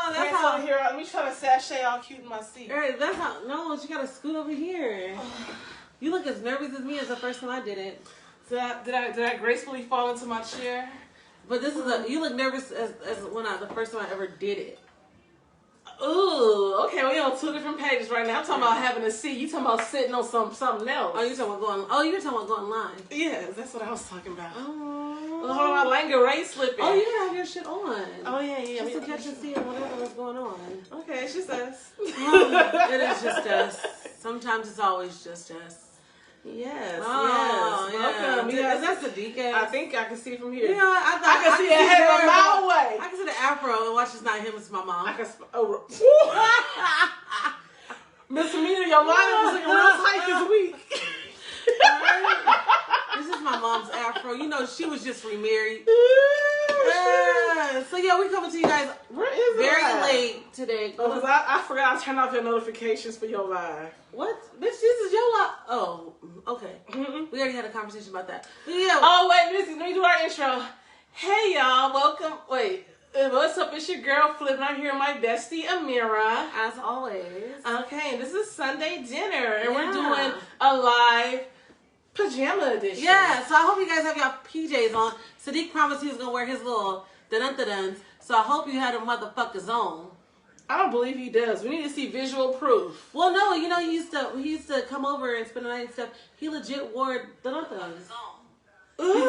Oh, that's how. Here, let me try to sashay all cute in my seat. Right, that's how. No, you gotta scoot over here. You look as nervous as me as the first time I did it. Did I gracefully fall into my chair? But this is you look nervous as when the first time I ever did it. Ooh, okay, we on 2 different pages right now. I'm talking about having a seat. You talking about sitting on something else. Oh, you talking about going? Oh, you're talking about going live. Yes, that's what I was talking about. Oh, well, hold on, my lingerie slipping. Oh, you gotta have your shit on. Oh yeah. Just to catch and see whatever was going on. Okay, it's just us. It is just us. Sometimes it's always just us. Yes, yes. Welcome. Yeah. Is that Sadiq? I think I can see from here. You know, I can see a head a mile away. I can see the afro and watch it's not him, it's my mom. I can Miss Amina, your lineup is looking real tight this week. This is my mom's afro. You know, she was just remarried. So yeah, we coming to you guys very late today. Oh, because I forgot I turned off your notifications for your live. What? Bitch, this is your live. Oh, okay. We already had a conversation about that. But yeah. Oh, wait, let me do our intro. Hey, y'all. Welcome. Wait. What's up? It's your girl, Flip, and I'm here with my bestie, Amira. As always. Okay, this is Sunday dinner, and we're doing a live pajama edition. Yeah, so I hope you guys have y'all PJs on. Sadiq promised he was going to wear his little dun-dun-dun-duns, so I hope you had them motherfuckers on. I don't believe he does. We need to see visual proof. Well, no, you know, he used to come over and spend the night and stuff. He legit wore dun-dun-duns. He's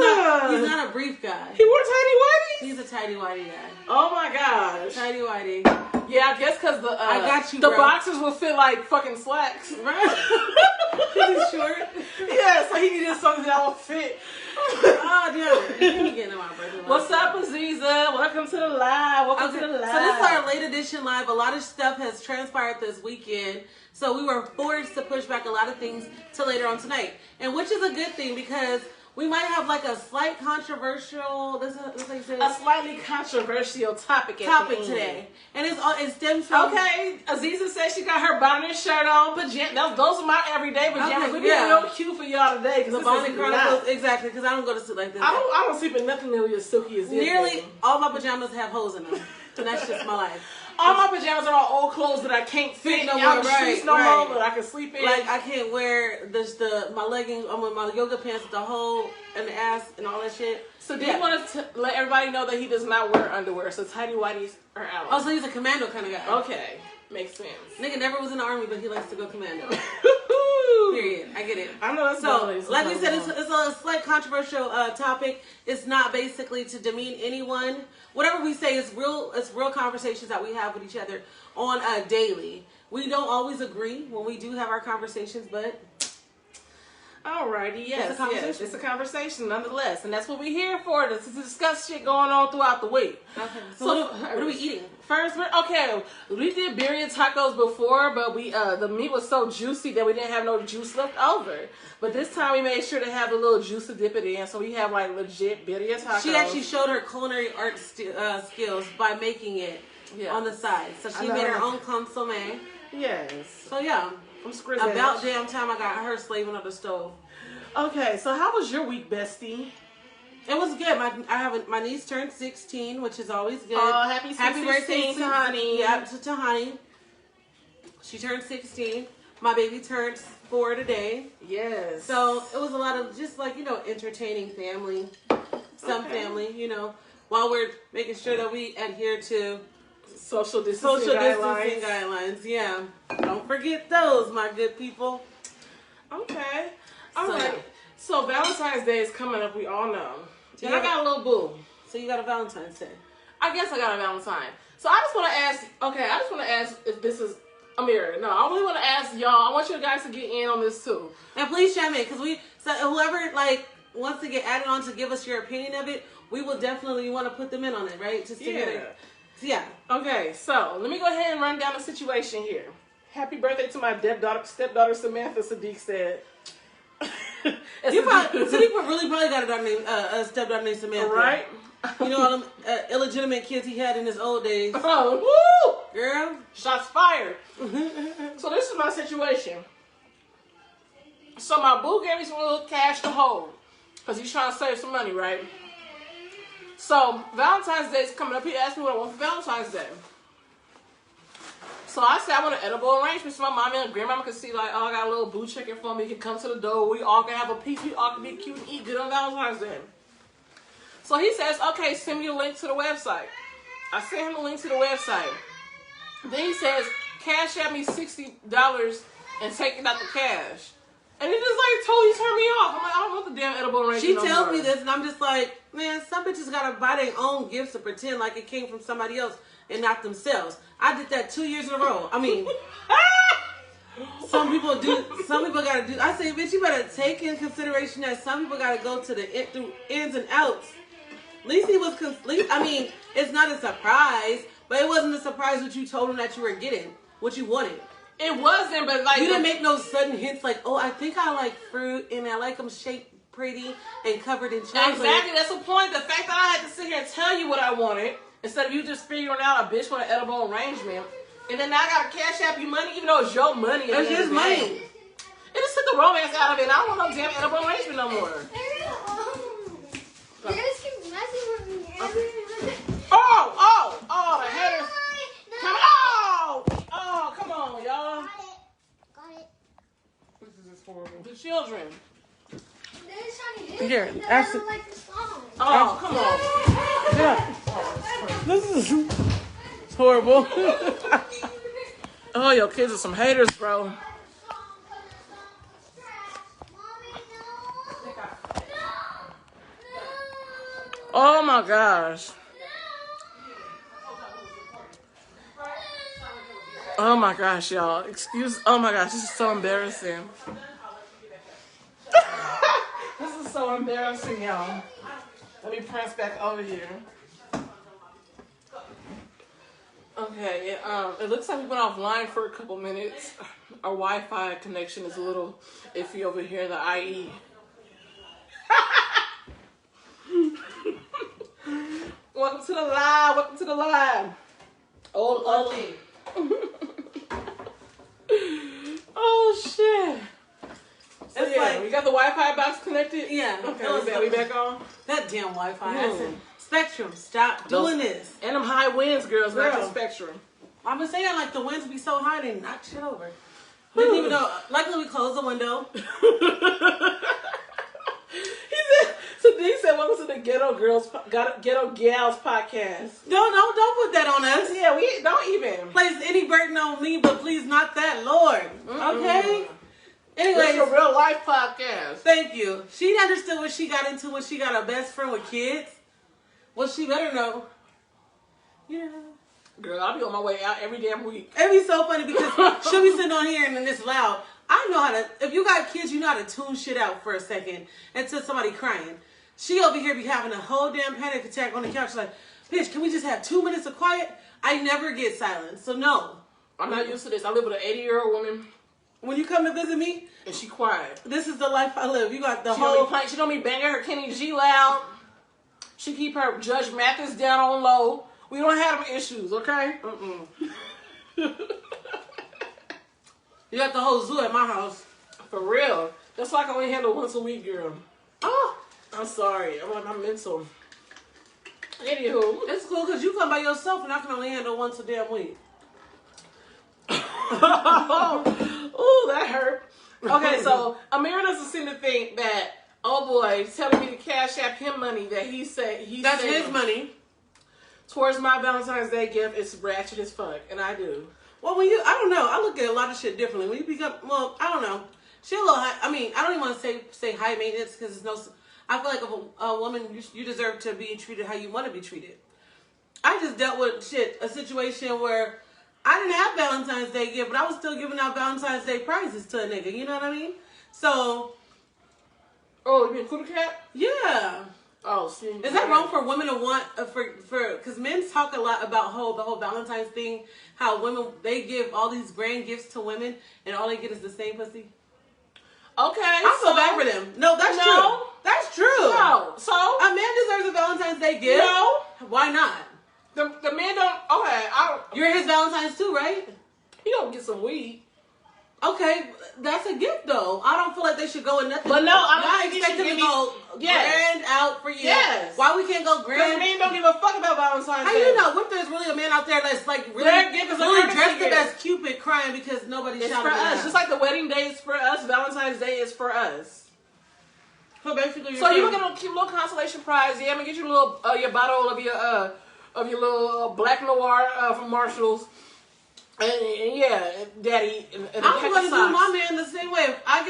not a brief guy. He wore tidy whities? He's a tidy whitey guy. Oh my gosh. Tidy whitey. Yeah, I guess because I got you, the bro. boxers will fit like fucking slacks. Right? He's short. Yeah, so he needed something that will fit. Oh, damn. He getting my brother. What's up, Aziza? Welcome to the live. Welcome to the live. So this is our late edition live. A lot of stuff has transpired this weekend. So we were forced to push back a lot of things to later on tonight. And which is a good thing because we might have like a slight controversial, a slightly controversial topic today. And it stems from... Okay, Aziza says she got her bonnet shirt on, pajamas. Those are my everyday pajamas. Okay, we got no cue for y'all today. The Bonnet Chronicles, exactly, because I don't go to sleep like this. I don't sleep in nothing nearly as silky as this. Nearly all my pajamas have holes in them. And that's just my life. All my pajamas are all old clothes that I can't fit no more, but I can sleep in. Like I can't wear my leggings, my yoga pants with the hole and the ass and all that shit. So do you want to let everybody know that he does not wear underwear, so tidy whities are out. Oh, so he's a commando kind of guy. Okay, makes sense. Nigga never was in the army, but he likes to go commando. Period. I get it. I know that's so. Like we said, it's a slight controversial topic. It's not basically to demean anyone. Whatever we say is real. It's real conversations that we have with each other on a daily. We don't always agree when we do have our conversations, but alrighty, yes, it's a conversation nonetheless, and that's what we're here for, to discuss shit going on throughout the week. Okay. So what are we eating? First, we did birria tacos before, but the meat was so juicy that we didn't have no juice left over. But this time we made sure to have a little juice to dip it in, so we have like legit birria tacos. She actually showed her culinary art skills by making it on the side. So she made her own consomme. Yes. So yeah. About damn time I got her slaving on the stove. Okay, so how was your week, bestie? It was good. My niece turned 16, which is always good. Oh, happy birthday, Tahani. Yeah, to Tahani. She turned 16. My baby turned 4 today. Yes. So it was a lot of just like, entertaining family. Family, while we're making sure that we adhere to social distancing guidelines. Yeah. Don't forget those, my good people. Okay. All right. So Valentine's Day is coming up, we all know. And I got a little boo. So you got a Valentine's Day. I guess I got a Valentine. So I just want to ask if this is Amira. No, I really want to ask y'all. I want you guys to get in on this too. And please chime in, because whoever wants to get added on to give us your opinion of it, we will definitely want to put them in on it, right? Yeah. Okay, so let me go ahead and run down the situation here. Happy birthday to my stepdaughter Samantha, Sadiq said. Sadiq really probably got a stepdaughter named Samantha. Right? You know all them illegitimate kids he had in his old days. Oh, woo! Girl. Shots fired. So this is my situation. So my boo gave me some little cash to hold, because he's trying to save some money, right? So Valentine's Day is coming up. He asked me what I want for Valentine's Day. So I said I want an edible arrangement so my mom and grandmama could see like, oh, I got a little boo chicken for me. You can come to the door. We all can have a piece. We all can be cute and eat good on Valentine's Day. So he says, okay, send me a link to the website. I sent him a link to the website. Then he says, cash at me $60 and take it out the cash. And it just like totally turned me off. I'm like, I don't want the damn edible arrangement. She tells me this, and I'm just like, man, some bitches gotta buy their own gifts to pretend like it came from somebody else and not themselves. I did that 2 years in a row. I mean, some people gotta do. I say, bitch, you better take in consideration that some people gotta go to the through ins and outs. At least he was. I mean, it's not a surprise, but it wasn't a surprise what you told him that you were getting, what you wanted. It wasn't, but like you didn't make no sudden hints like, oh, I think I like fruit and I like them shaped pretty and covered in chocolate. Exactly, that's the point. The fact that I had to sit here and tell you what I wanted instead of you just figuring out a bitch want an edible arrangement, and then now I gotta cash out you money even though it's your money. It's his money. It just took the romance out of it. I don't want no damn edible arrangement no more. Oh, the haters. Come on, y'all. Got it. This is just horrible. The children. Here, actually. Like the song. Oh, come on. Yeah. This is horrible. Oh, your kids are some haters, bro. Oh my gosh. Oh my gosh, y'all. Oh my gosh, this is so embarrassing. This is so embarrassing, y'all. Let me press back over here. Okay, it looks like we went offline for a couple minutes. Our Wi-Fi connection is a little iffy over here in the IE. Welcome to the live. Welcome to the live. Oh, oh shit. So It's yeah, like, we got the Wi-Fi box connected? Yeah. Okay, we back on? That damn Wi-Fi. I said, Spectrum, stop doing this. And them high winds, girls, not Girl. just Spectrum. I've been saying like the winds be so high they knock shit over. Didn't even know. Luckily we closed the window. He said, welcome to the Ghetto Gals podcast. No, don't put that on us. Yeah, we don't even Place any burden on me, but please not that, Lord. Okay? Anyways, it's a real life podcast. thank you. She understood what she got into when she got a best friend with kids. Well, she better know. Yeah. Girl, I'll be on my way out every damn week. It'd be so funny because she'll be sitting on here and then it's loud. I know how to, if you got kids, you know how to tune shit out for a second until somebody crying. She over here be having a whole damn panic attack on the couch like, bitch, can we just have 2 minutes of quiet? I never get silent, so no. I'm not used to this. I live with an 80-year-old woman. When you come to visit me, and she quiet. This is the life I live. You got the She whole... she don't be banging her Kenny G loud. She keep her Judge Mathis down on low. We don't have them issues, okay? You got the whole zoo at my house. For real. That's why I can only handle once a week, girl. Oh, I'm sorry. I'm mental. Anywho. it's cool because you come by yourself and I can only handle once a damn week. Ooh, that hurt. Okay, so Amir doesn't seem to think that, oh boy, he's telling me to cash app him money that he said That's his money. Towards my Valentine's Day gift. It's ratchet as fuck, and I do. Well, I don't know. I look at a lot of shit differently. When you become, well, I don't know. She a little high. I mean, I don't even want to say high maintenance because it's no. I feel like if a woman, you deserve to be treated how you want to be treated. I just dealt with a situation where I didn't have Valentine's Day gift, but I was still giving out Valentine's Day prizes to a nigga. You know what I mean? So. Oh, you mean Cooter Cat? Yeah. Oh, see. Is that wrong for women to want because men talk a lot about the whole Valentine's thing, how women, they give all these grand gifts to women and all they get is the same pussy? Okay. I feel bad for them. No, that's true. That's true. No. So? A man deserves a Valentine's Day gift. No. Why not? The man don't, okay. You're his Valentine's too, right? He don't get some weed. Okay, that's a gift though. I don't feel like they should go in nothing. But no, I'm not expecting to go grand out for you. Yes. Why we can't go grand? Because men don't give a fuck about Valentine's How Day. you know? What if there's really a man out there that's like really dressed up as Cupid crying because nobody's It's shouting for it us. out? Just like the wedding day is for us, Valentine's Day is for us. So basically, So you get a cute little consolation prize. Yeah, I'm gonna get you a little your bottle of your little Black Noir from Marshalls. And yeah, Daddy. And I'm gonna do my man the same way. If I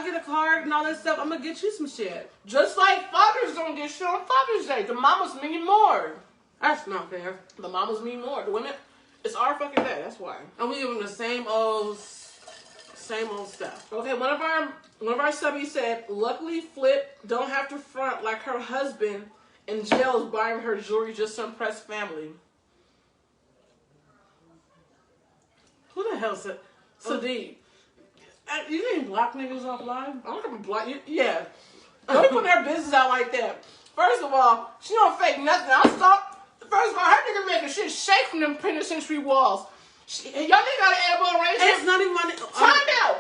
get a card and all that stuff, I'm gonna get you some shit. Just like fathers don't get shit on Father's Day. The mamas mean more. That's not fair. The mamas mean more. The women, it's our fucking day. That's why. And we give them the same old stuff. Okay, one of our subbies said, luckily Flip don't have to front like her husband in jail is buying her jewelry just to impress family. Who the hell said? Sadiq. You think black niggas off live? I don't have a black. Yeah. Don't put their business out like that. First of all, she don't fake nothing. First of all, her nigga making shit shake from them Penny Century walls. Y'all nigga got an elbow arrangement. It's not even money. Time out.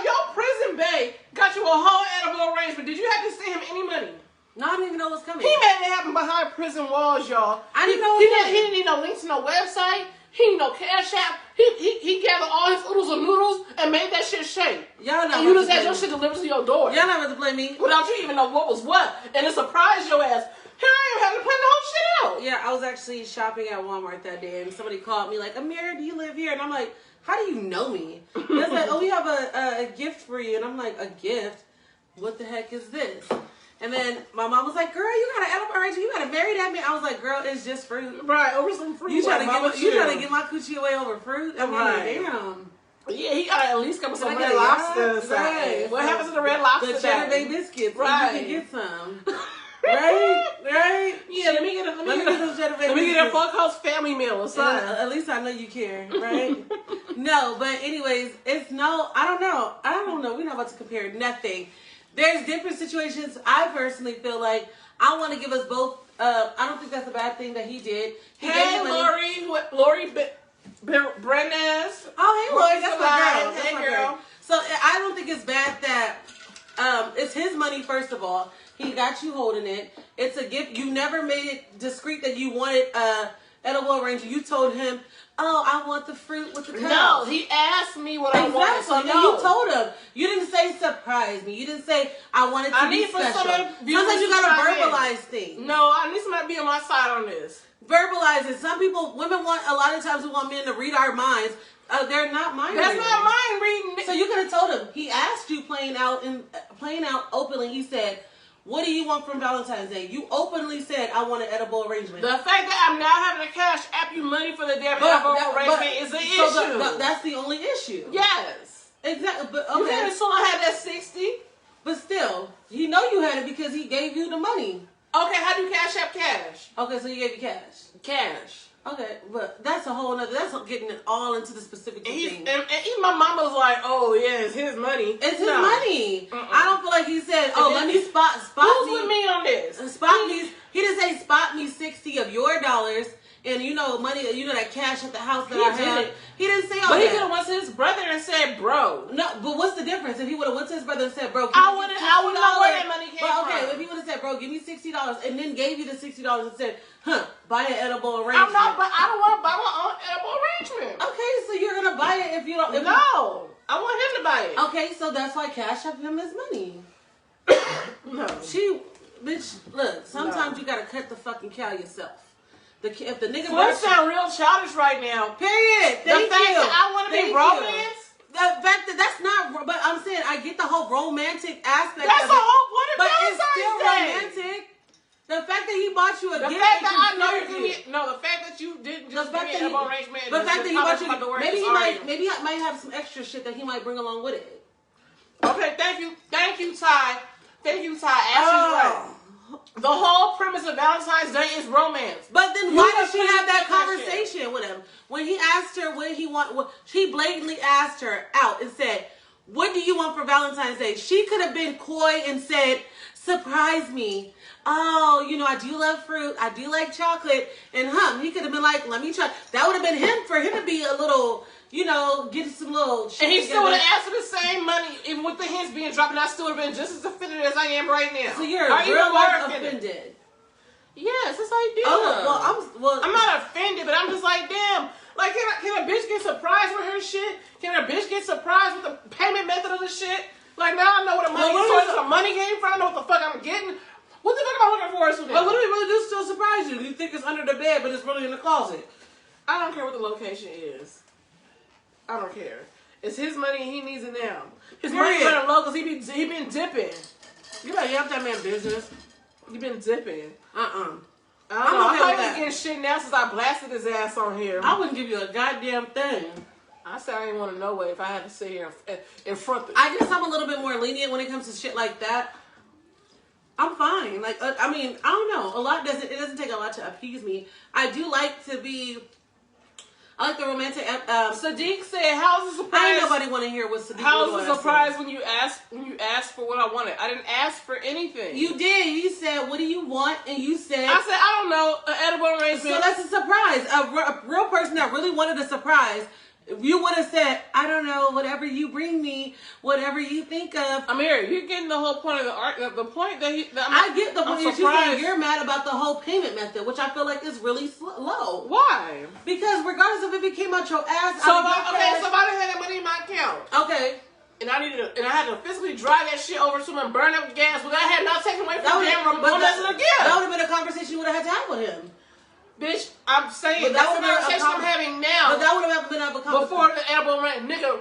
Your prison bae got you a whole edible arrangement. Did you have to send him any money? No, I didn't even know what's coming. He made it happen behind prison walls, y'all. I didn't know. He didn't need no links to no website. He didn't need no cash app. He gathered all his oodles and noodles and made that shit shake. Y'all know. And you just had your shit delivered to your door. Y'all not about to blame me. Without you even know what was what. And it surprised your ass. Here I am having to plan the whole shit out. Yeah, I was actually shopping at Walmart that day, and somebody called me like, Amira, do you live here? And I'm like, how do you know me? And it's like, oh, we have a gift for you. And I'm like, a gift? What the heck is this? And then my mom was like, girl, you got an edible arrangement. You got to marry that man. I was like, girl, it's just fruit. Right, over some fruit. You trying to get my coochie away over fruit? I mean, Right. damn. Yeah, he got at least come with some Can I red get a lobster. right? What happens to the red lobster? The Cheddar Bay thing? biscuits. Right. You can get some. Right? Yeah, let me get those Cheddar Bay let me get a biscuits. full house family meal or something. At least I know you care, right? No, but anyways, I don't know. We're not about to compare nothing. There's different situations. I personally feel like I want to give us both. I don't think that's a bad thing that he did. Hey, Lori Brenez. Oh, hey, Lori, that's my girl. Hey, girl. So I don't think it's bad that it's his money, first of all. He got you holding it. It's a gift. You never made it discreet that you wanted edible arrangement. You told him, oh, I want the fruit with the cup. No, he asked me what I wanted. So Exactly. You told him. You didn't say surprise me. You didn't say I wanted to be special. Sometimes you gotta verbalize things. No, I need somebody to be on my side on this. Verbalize it. Women want, a lot of times we want men to read our minds. They're not mind readers. That's not mind reading. So you could have told him. He asked you playing out openly. He said, what do you want from Valentine's Day? You openly said, I want an edible arrangement. The fact that I'm now having to cash app you money for the damn edible arrangement is an issue. That's the only issue. Yes. Exactly. But okay. You could have told I had that 60. But still, you know you had it because he gave you the money. Okay, how do you cash app cash? Okay, so he gave you cash. Cash. Okay, but that's a whole nother. That's getting it all into the specifics of things. And even my mama was like, "Oh yeah, it's his money. It's his money." I don't feel like he said, "Oh, let me spot who's me." with me on this? Spot me. He didn't say spot me 60 of your dollars and money. That cash at the house that I had. He didn't say all that. But he could have went to his brother and said, "Bro." No, but what's the difference? If he would have went to his brother and said, "Bro, I wouldn't know where that money came from." Okay, if he would have said, "Bro, give me $60," and then gave you the $60 and said, buy an edible arrangement. I don't want to buy my own edible arrangement. Okay, so you're gonna buy it if you don't. No, I want him to buy it. Okay, so that's why cash up him his money. No, bitch. Look, sometimes you gotta cut the fucking cow yourself. If the nigga sound real childish right now. Period. The fact that I want to be romance. The fact that that's not, but I'm saying I get the whole romantic aspect. That's of the it, whole point of but it's still Valentine's Day. romantic. The fact that he bought you a gift. The fact that I know you're gonna be the fact that you didn't just give me an edible arrangement. The fact that he bought you, maybe I might have some extra shit that he might bring along with it. Okay, thank you, Ty. Right. The whole premise of Valentine's Day is romance. But then why did she have that conversation with him? When he asked her what he want, she blatantly asked her out and said, what do you want for Valentine's Day? She could have been coy and said, surprise me. Oh, I do love fruit. I do like chocolate. And he could have been like, let me try. That would have been him, for him to be a little, get some little shit. And he still would have asked for the same money, even with the hints being dropped, and I still would have been just as offended as I am right now. So you're real life offended. Yes, that's how you do. Oh, well, can a bitch get surprised with her shit? Can a bitch get surprised with the payment method of the shit? Like, now I know where the money came from. I know what the fuck I'm getting. What the fuck am I looking for? Well, what do we really do to still surprise you? You think it's under the bed, but it's really in the closet. I don't care what the location is. I don't care. It's his money and he needs it now. His money's running low because he been dipping. You better help that man business. He been dipping. I don't know. I thought he was getting shit now since I blasted his ass on here. I wouldn't give you a goddamn thing. I said I didn't want to know what if I had to sit here in front of I guess I'm a little bit more lenient when it comes to shit like that. I'm fine. Like, I mean, I don't know. It doesn't take a lot to appease me. I do like to be... I like the romantic. Sadiq said, "How's the surprise?" Ain't nobody want to hear what Sadiq. How's the surprise when you asked for what I wanted? I didn't ask for anything. You did. You said, "What do you want?" And you said, "I said I don't know, an edible arrangement." So that's a surprise. A real person that really wanted a surprise. You would have said, "I don't know, whatever you bring me, whatever you think of." Amir, you're getting the whole point of the argument. The point that I get the point that you're mad about the whole payment method, which I feel like is really low. Why? Because regardless of if it came out your ass, so if I didn't have that money in my account, okay, and I had to physically drive that shit over to him and burn up gas, but that had not taken away from the damn room. That would have been a conversation you would have had to have with him. Bitch, I'm saying that's the conversation I'm having now. But that would have been a conversation before the edible rent, nigga.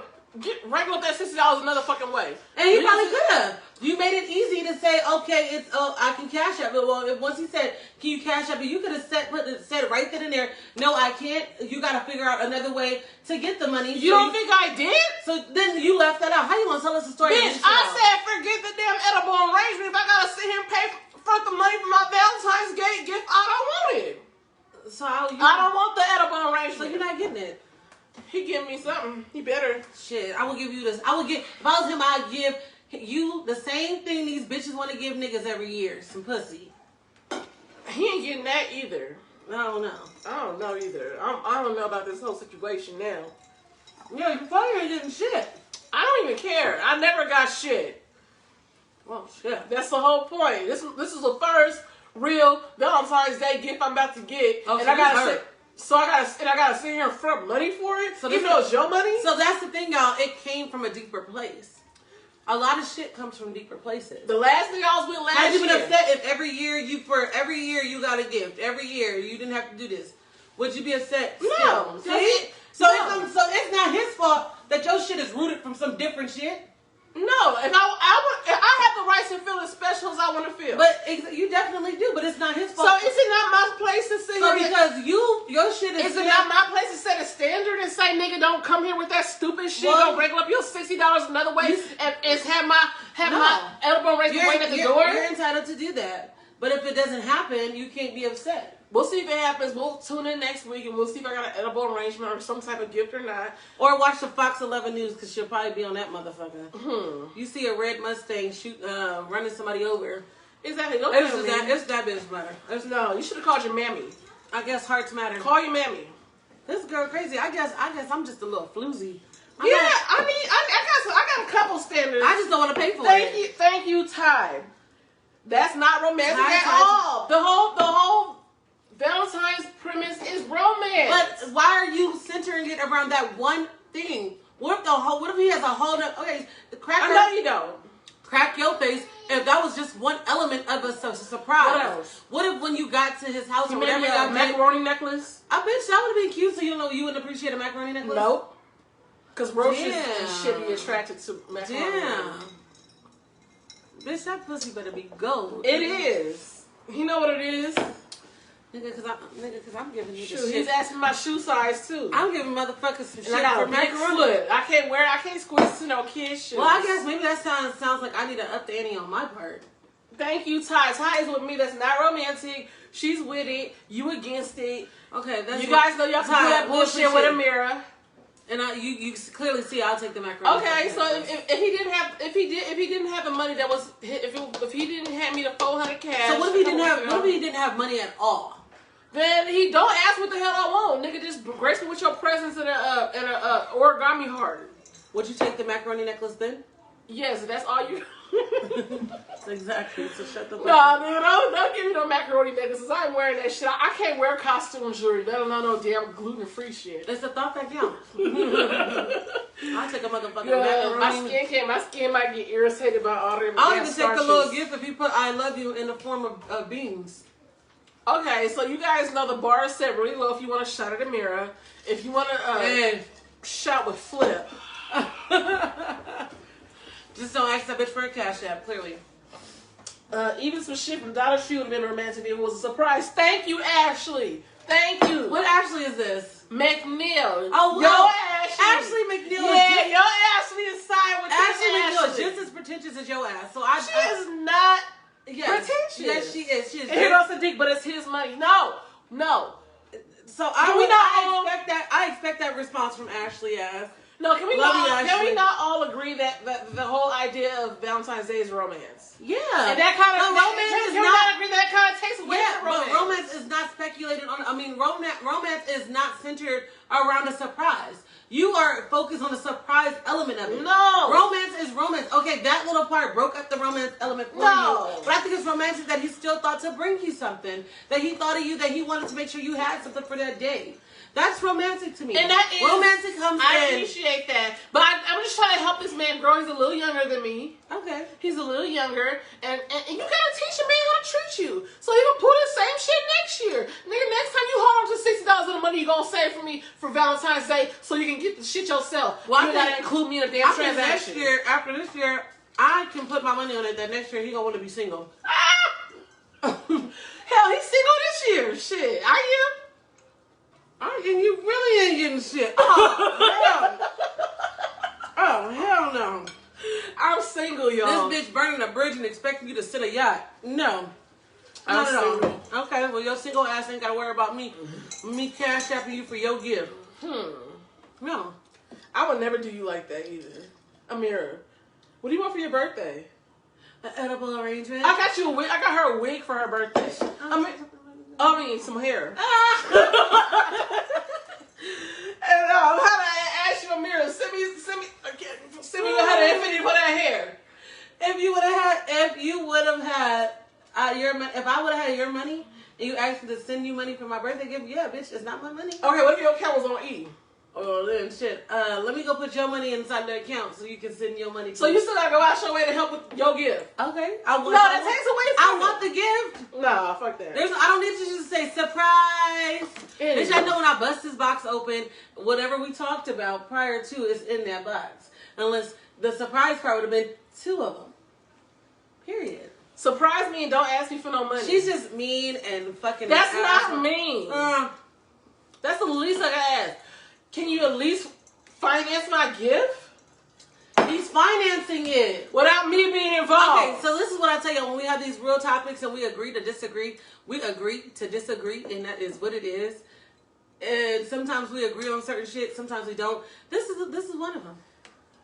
Wrangle up that $60 another fucking way. And he probably could have. You made it easy to say, okay, it's I can cash up. But once he said, can you cash up? You could have said right then and there, no, I can't. You got to figure out another way to get the money. You don't think I did? So then you left that out. How you gonna tell us the story? Bitch, I said forget the damn edible arrangement. If I gotta sit here and pay for the money for my Valentine's Day gift, I don't want it. So I don't want the edible arrangement. So you're not getting it. He give me something. He better. Shit, I will give you this. If I was him, I'd give you the same thing these bitches want to give niggas every year. Some pussy. He ain't getting that either. I don't know. I don't know either. I don't know about this whole situation now. Yeah, you probably ain't getting shit. I don't even care. I never got shit. Well, shit. That's the whole point. This is the first real Valentine's Day gift I'm about to get. Oh, and I gotta sit here and front money for it? So even though it's your money? So that's the thing, y'all. It came from a deeper place. A lot of shit comes from deeper places. The last thing I was with last year. Had you been upset if every year you got a gift? Every year you didn't have to do this. Would you be upset? No. See? So it's not his fault that your shit is rooted from some different shit. No, if I have the rights to feel as special as I want to feel. But you definitely do, but it's not his fault. So is it not my place to say because your shit is... Is it not my place to set a standard and say, nigga, don't come here with that stupid shit, don't regular up your $60 another way, and have my edible arrangement waiting at the door? You're entitled to do that. But if it doesn't happen, you can't be upset. We'll see if it happens. We'll tune in next week and we'll see if I got an edible arrangement or some type of gift or not. Or watch the Fox 11 News because she'll probably be on that motherfucker. You see a red Mustang running somebody over. Exactly. It's that bitch matter. No, you should have called your mammy. I guess hearts matter. Call your mammy. This girl crazy. I guess I'm just a little floozy. I got a couple standards. I just don't want to pay for it. Thank you, Ty. That's not romantic at all. The whole Valentine's premise is romance. But why are you centering it around that one thing? What if he has a whole I know you don't. Crack your face if that was just one element of a surprise. What else? What if when you got to his house or whatever a macaroni necklace? I bet that would have been cute. So you wouldn't appreciate a macaroni necklace? Nope. Because roaches should be attracted to macaroni. Damn. Bitch, that pussy better be gold. It is. You know what it is? Nigga, cause I'm giving you the shit. shit. He's asking my shoe size too. I'm giving motherfuckers some shit. I got a big foot. I can't squeeze to no kid's shoes. Well, I guess maybe that sounds like I need to up the ante on my part. Thank you, Ty. Ty is with me. That's not romantic. She's with it. You against it. Okay, you guys know y'all can do that bullshit with a mirror. And you clearly see I'll take the macaroni. Okay, so if he didn't have the money that was if he didn't have me the $400 cash. So what if he didn't have money at all? Then he don't ask what the hell I want, nigga. Just grace me with your presence and a origami heart. Would you take the macaroni necklace then? Yes, that's all you. Exactly. So shut the fuck No, up. dude, don't give me no macaroni necklaces. I ain't wearing that shit. I can't wear costume jewelry. Let alone no damn gluten-free shit. It's the thought that counts. I'll take a motherfucking Yeah, macaroni. my skin might get irritated by all them I'll damn even take a starches. little gift if you put "I love you" in the form of beans. Okay, so you guys know the bar is set really low if you want to shot at a mirror. If you want to shot with flip. Just don't ask that bitch for a cash app, clearly. Even some shit from Dollar Tree would have been romantic if it was a surprise. Thank you, Ashley. Thank you. What Ashley is this? McNeil. Oh, yo, wow. Ashley. McNeil Yeah, is yo, Ashley is side with Ashley McNeil is Ashley. just as pretentious as your ass. So She is not yes, pretentious. Yes, she is. She is. And here goes the dick, but it's his money. No. So I expect that response from Ashley ass. No, can we Ashley. not all agree that the whole idea of Valentine's Day is romance? Yeah. And that kind of romance is can we not agree that kind of takes away from romance? But romance is not speculated on. I mean, romance is not centered around a surprise. You are focused on the surprise element of it. No. Romance is romance. Okay, that little part broke up the romance element for you. But I think it's romantic that he still thought to bring you something. That he thought of you, that he wanted to make sure you had something for that day. That's romantic to me. And that is... romantic comes I in. appreciate that. But I'm just trying to help this man grow. He's a little younger than me. Okay. He's a little younger. And you gotta teach a man how to treat you. So he gonna pull the same shit next year. Nigga, next time you hold on to $60 of the money you gonna save for me for Valentine's Day so you can get the shit yourself. Well, you gotta include me in a damn transaction. After this year, I can put my money on it that next year he gonna want to be single. Hell, he's single this year. Shit, I am. And you really ain't getting shit. Oh, hell no. I'm single, y'all. This bitch burning a bridge and expecting you to sit a yacht. No. I'm Not at all. single. Okay, well, your single ass ain't got to worry about me cash apping you for your gift. No. I would never do you like that either. Amira, what do you want for your birthday? An edible arrangement. I got you a wig. I got her a wig for her birthday. I mean, some hair. And how to ask you, Amira, send me how to infinity for that hair. If you would have had your money, if I would have had your money and you asked me to send you money for my birthday gift, yeah, bitch, it's not my money. Okay, what if your account was on E? Oh, then shit. Let me go put your money inside the account so you can send your money. So you still gotta go out your way to help with your gift. Okay. That takes away from I want the gift. Nah, fuck that. I don't need you to just say surprise. Bitch, I know when I bust this box open, whatever we talked about prior to is in that box. Unless the surprise part would have been 2 of them. Period. Surprise me and don't ask me for no money. She's just mean and fucking. That's not mean. That's the least I can ask. Can you at least finance my gift? He's financing it. Without me being involved. Okay, so this is what I tell you. When we have these real topics and we agree to disagree, we agree to disagree, and that is what it is. And sometimes we agree on certain shit, sometimes we don't. This is one of them.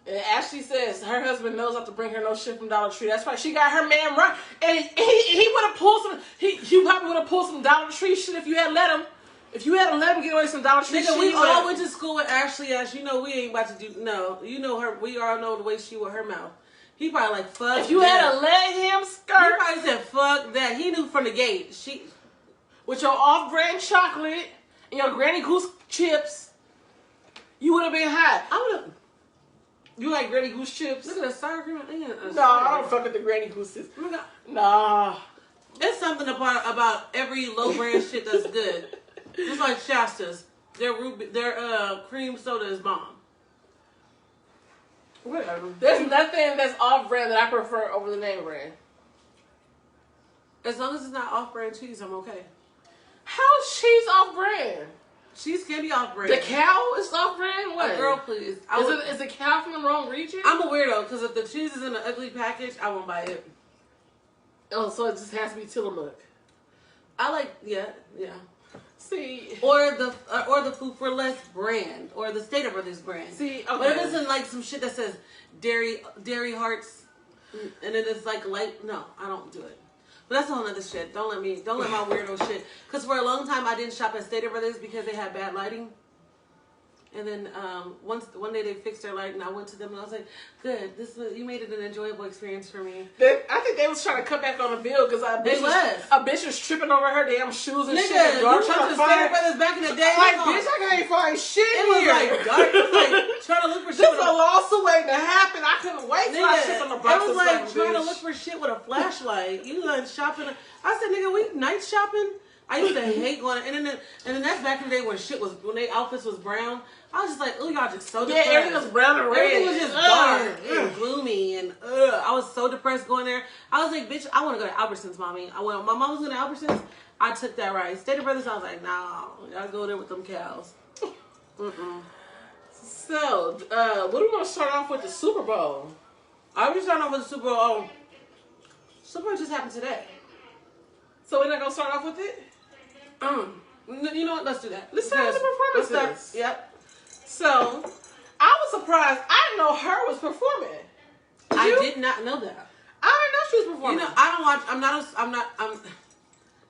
And Ashley says her husband knows not to bring her no shit from Dollar Tree. That's why she got her man right. And he would have pulled some. He probably would have pulled some Dollar Tree shit if you had let him. If you had to let him get away some Dollar Tree shit. We all went to school with Ashley. Ash, you know we ain't about to do no. You know her. We all know the way she with her mouth. He probably like fuck. If you had to let him skirt, he probably said fuck that. He knew from the gate. She with your off-brand chocolate and your Granny Goose chips, you would have been hot. I would have. You like Granny Goose chips? Look at the sour cream. No, I don't fuck with the Granny Gooses. Nah. There's something about every low brand shit that's good. Just like Shasta's, their cream soda is bomb. Whatever. There's nothing that's off brand that I prefer over the name brand. As long as it's not off brand cheese, I'm okay. How is cheese off brand? Cheese can be off brand. The cow is off brand? What? Girl, please. Is the cow from the wrong region? I'm a weirdo because if the cheese is in an ugly package, I won't buy it. Oh, so it just has to be Tillamook. I like, yeah. See, or the Food for Less brand, or the Stater Brothers brand. See, okay. But if it's in like some shit that says dairy hearts, and then it's like light, no, I don't do it. But that's a whole other shit. Don't let my weirdo shit. Because for a long time I didn't shop at Stater Brothers because they had bad lighting, And then one day they fixed their light, and I went to them and I was like, "Good, you made it an enjoyable experience for me." I think they was trying to cut back on the bill because a bitch was tripping over her damn shoes and shit. Nigga, Dark you trying went to to find Stater Brothers back in the day. like, bitch, I can't find shit It was here. like dark. It was like trying to look for shit. This a lawsuit waiting to happen. I couldn't wait till I shipped on the box. It was like trying to look for shit with a flashlight. You like shopping. I said, nigga, we night shopping. I used to hate going, and then that's back in the day when their outfits was brown. I was just like, oh, y'all just so depressed. Yeah, everything was brown and red. Everything was just dark and gloomy, and I was so depressed going there. I was like, bitch, I want to go to Albertsons, mommy. My mom was going to Albertsons. I took that ride. Stater Brothers, I was like, nah, y'all go there with them cows. So, what do we want to start off with the Super Bowl? I was starting off with the Super Bowl. Super Bowl just happened today. So we're not going to start off with it? You know what? Let's do that. Let's start with the performances. Yep. So, I was surprised. I didn't know H.E.R was performing. I did not know that. I didn't know she was performing. You know, I don't watch.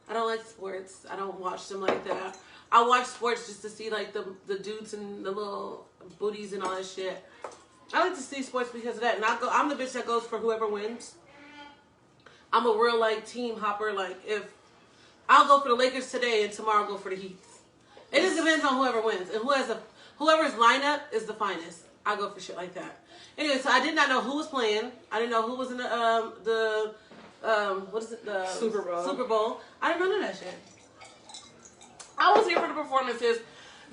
I don't like sports. I don't watch them like that. I watch sports just to see like the dudes and the little booties and all that shit. I like to see sports because of that. And I'm the bitch that goes for whoever wins. I'm a real like team hopper. Like if I'll go for the Lakers today and tomorrow I'll go for the Heat. It just depends on whoever wins and whoever's lineup is the finest. I go for shit like that. Anyway, so I did not know who was playing. I didn't know who was in the what is it? The Super Bowl. Super Bowl. I didn't know none of that shit. I was here for the performances.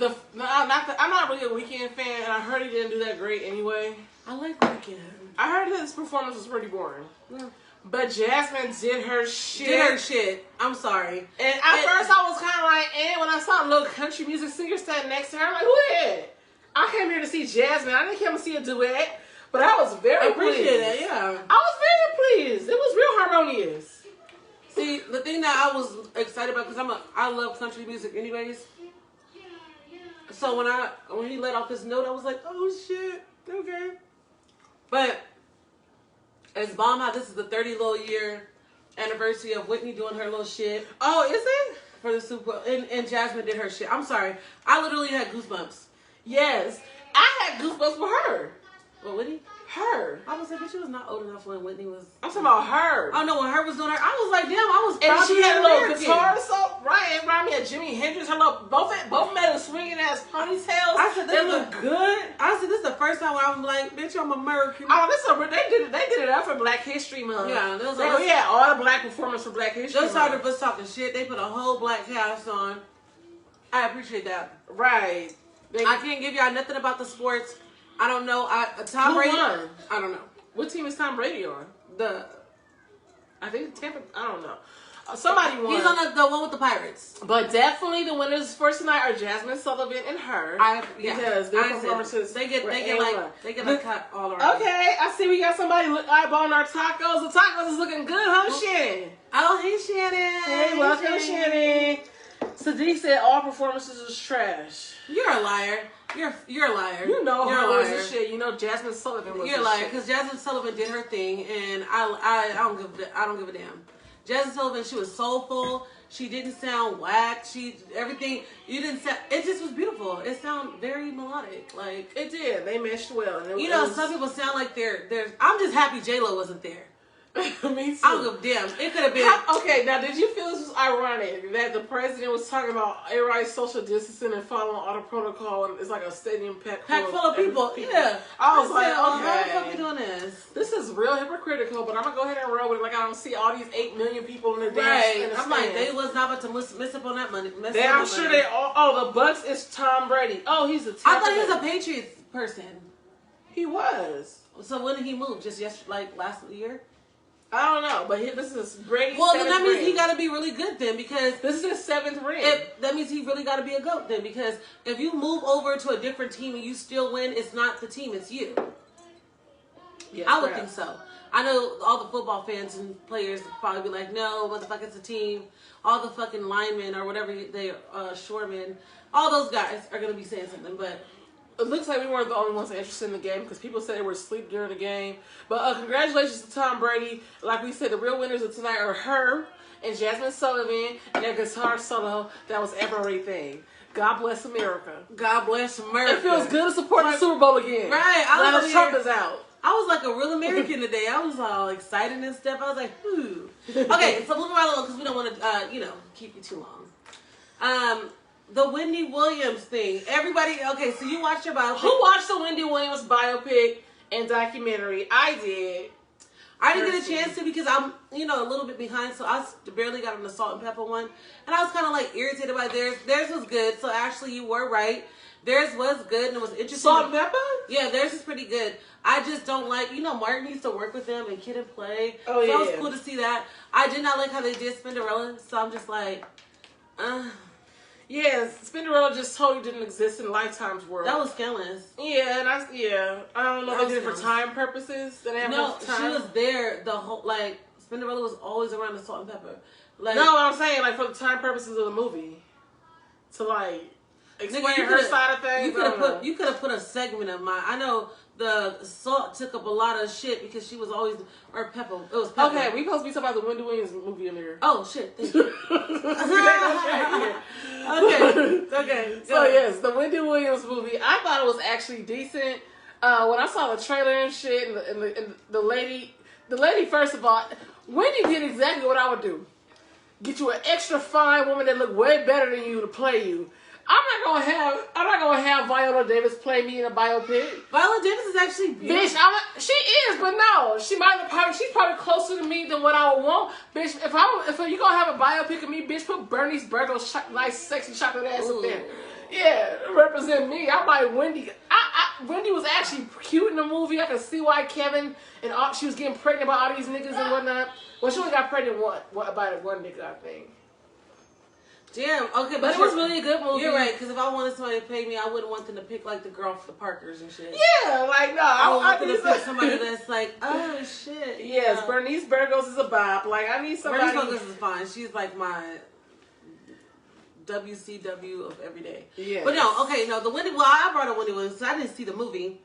I'm not really a Weeknd fan, and I heard he didn't do that great anyway. I like Weeknd. I heard his performance was pretty boring. Yeah. But Jasmine did her shit. I'm sorry. And at first I was kind of like, when I saw a little country music singer standing next to her, I'm like, who that? I came here to see Jasmine. I didn't come to see a duet. But I was very pleased. It, yeah. I was very pleased. It was real harmonious. See, the thing that I was excited about, because I love country music anyways. So when he let off his note, I was like, oh shit, okay. But it's bomb how this is the 30 little year anniversary of Whitney doing her little shit. Oh, is it? For the Super Bowl. And Jasmine did her shit. I'm sorry. I literally had goosebumps. Yes. I had goosebumps for her. What, Whitney? H.E.R. I was like, but she was not old enough when Whitney was. I'm talking about H.E.R. I know when H.E.R was doing her. I was like, damn, I was proud. And she had a little American. guitar, so right, it reminded me of Jimi Hendrix. Her little both of them had a swinging ass ponytails. I said, they look good. I said, this is the first time where I'm like, bitch, I'm American. Oh, they did it up for Black History Month. Yeah, we had all the black performance for Black History Month. Those started us talking shit. They put a whole black cast on. I appreciate that. Right. I can't give y'all nothing about the sports. I don't know. Tom Brady. Won? I don't know. What team is Tom Brady on? I think Tampa. I don't know. Somebody won. He's on the one with the Pirates. But definitely the winners for tonight are Jasmine Sullivan and H.E.R. Because their performances they get a cut all around. Okay, I see we got somebody eyeballing our tacos. The tacos is looking good, huh, Shannon? Oh, hey, Shannon. Hey, welcome, Shannon. Sadiq said all performances is trash. You're a liar. You're a liar. You know you're her a liar. was the shit. You know Jasmine Sullivan was. You're a the liar shit. because Jasmine Sullivan did her thing, and I don't give a damn. Jasmine Sullivan, she was soulful. She didn't sound whack. Everything. You didn't sound. It just was beautiful. It sounded very melodic. Like it did. They meshed well. And some people sound like they're. I'm just happy J-Lo wasn't there. Me too. I don't give a damn. It could have been. Okay, now did you feel this was ironic that the president was talking about everybody's social distancing and following all the protocol, and it's like a stadium packed full of people? Yeah. I was like, how okay, the fuck we doing this? This is real hypocritical, but I'm gonna go ahead and roll with it. Like I don't see all these 8 million people in the dance. Right. I'm like, they was not about to miss up on that money. I'm sure they all. Oh, the Bucks is Tom Brady. Oh, he's a. I thought he was a Patriots person. He was. So when did he move? Just like last year? I don't know, but this is Brady's well, then that means ring. he got to be really good then, because this is his 7th ring. That means he really got to be a GOAT then, because if you move over to a different team and you still win, it's not the team, it's you. Yes, I would think so. I know all the football fans and players probably be like, no, motherfucker, it's a team. All the fucking linemen or whatever shoremen, all those guys are going to be saying something, but... It looks like we weren't the only ones interested in the game because people said they were asleep during the game. But congratulations to Tom Brady. Like we said, the real winners of tonight are H.E.R. and Jasmine Sullivan and their guitar solo that was everything. God bless America. God bless America. It feels good to support the Super Bowl again. Right. Now that Trump is out. I was like a real American today. I was all excited and stuff. I was like, ooh. Okay, so moving right along because we don't want to, keep you too long. The Wendy Williams thing. Everybody, okay, so you watched your biopic. Who watched the Wendy Williams biopic and documentary? I did. I didn't get a chance to because I'm, a little bit behind, so I barely got on the salt and pepper one. And I was kind of like irritated by theirs. Theirs was good, so actually you were right. Theirs was good and it was interesting. Salt and pepper? Yeah, theirs is pretty good. I just don't like, Martin used to work with them and Kid and Play. Oh, so yeah. it was cool to see that. I did not like how they did Spinderella, so I'm just like, Yeah, Spinderella just totally didn't exist in Lifetime's world. that was scandalous. Yeah, and I don't know if they did it for time purposes. They didn't have No, enough time. she was there the whole, Spinderella was always around the salt and pepper. Like, No, I'm saying, for the time purposes of the movie. To, explain her side of things. You could have put a segment of mine. I know the salt took up a lot of shit because she was always, or pepper. It was pepper. Okay, we supposed to be talking about the Wendy Williams movie in here. Oh shit! Thank you. Okay. So yes, the Wendy Williams movie. I thought it was actually decent. When I saw the trailer and shit, and the lady, first of all, Wendy did exactly what I would do. Get you an extra fine woman that look way better than you to play you. I'm not gonna have Viola Davis play me in a biopic. Viola Davis is actually beautiful. Bitch, she is, but no, she's probably closer to me than what I would want. Bitch, if you gonna have a biopic of me, bitch, put Bernice Burgos' nice, sexy chocolate ass up there. Yeah, represent me. I'm like Wendy. Wendy was actually cute in the movie. I could see why Kevin and she was getting pregnant by all these niggas and whatnot. Well, she only got pregnant by one nigga, I think. Damn, okay, But it was really a good movie. You're right, because if I wanted somebody to pay me, I wouldn't want them to pick the girl for the Parkers and shit. Yeah, no, I would want them to pick somebody that's like, oh shit. Yes, yeah. Bernice Burgos is a bop. I need somebody. Bernice Burgos is fine. She's like my WCW of every day. Yeah. But the Wendy. Well, I brought up Wendy Williams because I didn't see the movie.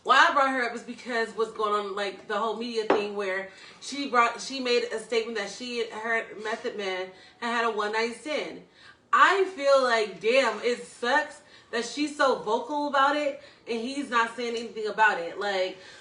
Why I brought her up is because what's going on, the whole media thing where she made a statement that her Method Man had a one-night stand. I feel like, damn, it sucks that she's so vocal about it and he's not saying anything about it.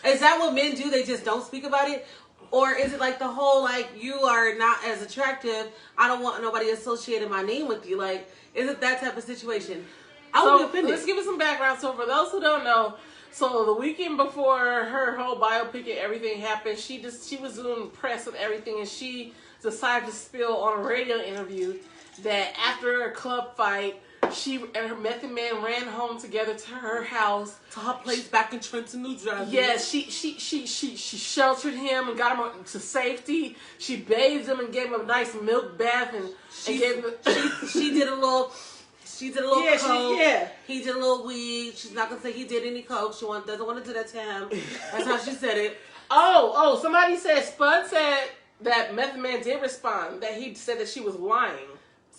Is that what men do? They just don't speak about it? Or is it the whole, you are not as attractive, I don't want nobody associating my name with you? Is it that type of situation? I would be offended. Let's give it some background. So for those who don't know, so the weekend before her whole biopic and everything happened, she was doing press and everything, and she decided to spill on a radio interview that after a club fight, she and her Method Man ran home together to her house, to her place back in Trenton, New Jersey. Yes, she sheltered him and got him to safety. She bathed him and gave him a nice milk bath, and she did a little. She did a little coke. He did a little weed. She's not gonna say he did any coke. She doesn't want to do that to him. That's how she said it. Oh! Somebody said Spud said that Method Man did respond. That he said that she was lying.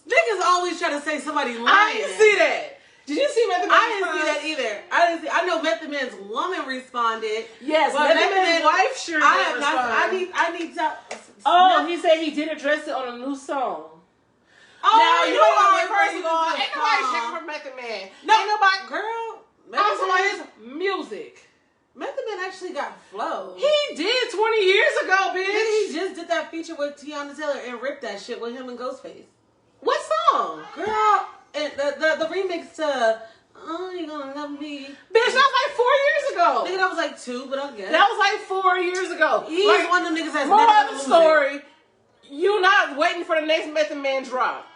Niggas always try to say somebody lying. I didn't see that. Did you see Method Man? I didn't see that either. I know Method Man's woman responded. Yes, but Method Man's wife sure did respond. I need to. Oh, he said he did address it on a new song. Oh, now, you know what? first of all, ain't nobody checking for Method Man. No, ain't nobody. Girl, I'm talking about his music. Method Man actually got flow. He did 20 years ago, bitch. He just did that feature with Tiana Taylor and ripped that shit with him and Ghostface. What song? Girl, and the remix to Oh, You Gonna Love Me. Bitch, that was 4 years ago. Nigga, that was 2, but I guess. That was 4 years ago. He's one of them niggas that's more never of the story. You not waiting for the next Method Man drop.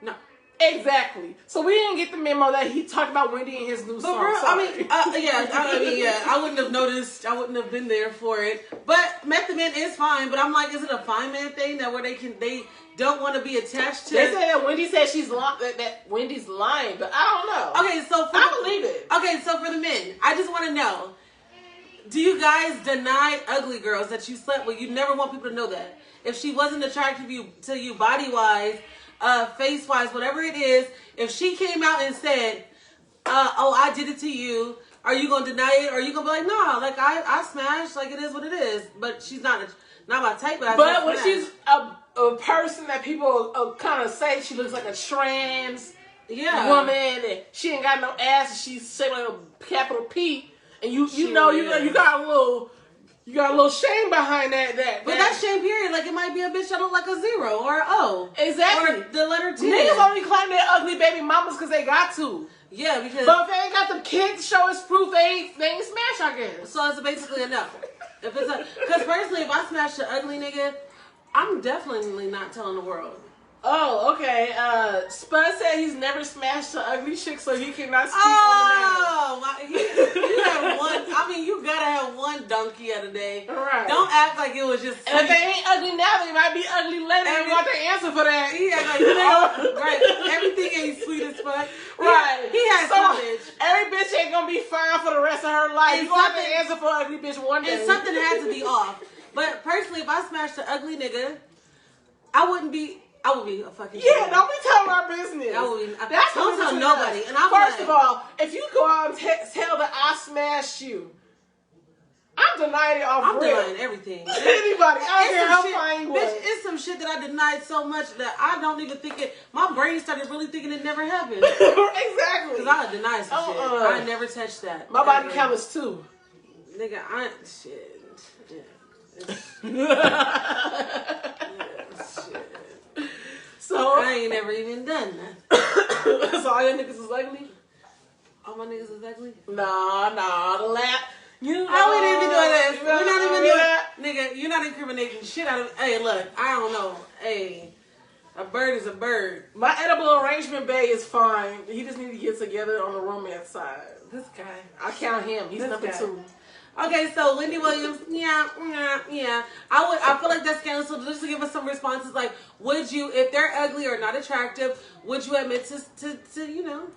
No. Exactly. So we didn't get the memo that he talked about Wendy in his new song. Bro, I wouldn't have noticed. I wouldn't have been there for it. But Method Man is fine. But I'm like, is it a fine man thing that where they don't want to be attached to? They say that Wendy said that Wendy's lying, but I don't know. Okay, so I believe it. Okay, so for the men, I just want to know: do you guys deny ugly girls that you slept with? You never want people to know that. If she wasn't attractive to you body wise, face wise, whatever it is, if she came out and said, "Oh, I did it to you," are you gonna deny it? Or are you gonna be like, "No, I smashed, it is what it is." But she's not my type. But when she's a person that people kind of say she looks like a trans Yeah. woman, and she ain't got no ass, and she's shaped like a capital P, and you got a little shame behind that. But that's shame period. Like it might be a bitch that look like a 0 or an O. Exactly. Or the letter T. Niggas only claim they're ugly baby mamas because they got to. Yeah, because. But if they ain't got the kids to show us proof, they ain't smash, I guess. So it's basically a no. If it's because personally, if I smash the ugly nigga, I'm definitely not telling the world. Oh, okay. Spud said he's never smashed an ugly chick, so he cannot speak on the matter. You had one. I mean, you gotta have one donkey of the day. Right. Don't act like it was just. And if they ain't ugly now, they might be ugly later. You got the answer for that. Yeah, like, right. Everything ain't sweet as fuck. Right. He has some bitch. Every bitch ain't gonna be fine for the rest of her life. You gonna have to answer for ugly bitch one day. And something had to be off. But personally, if I smashed the ugly nigga, I would be a fucking. Yeah, don't be telling our business. That's don't tell nobody. Us. And I'm First of all, if you go out and tell that I smashed you, I'm denying it off real. I'm denying everything. Anybody, I don't care how fine you was. Bitch, it's some shit that I denied so much that I don't even think it. My brain started really thinking it never happened. Exactly. Because I denied some shit. I never touched that. My body count is 2. Nigga, shit. So I ain't never even done that. So all your niggas is ugly? All my niggas is ugly? Nah, the lap. We ain't even doing this. We're not even doing that. Nigga, you're not incriminating shit out of. Hey, look, I don't know. Hey, a bird is a bird. My edible arrangement bay is fine. He just need to get together on the romance side. This guy. I count him. He's number 2. Okay, so Wendy Williams, yeah. I feel like that's scandalous. So just to give us some responses, like, would you, if they're ugly or not attractive, would you admit to you know,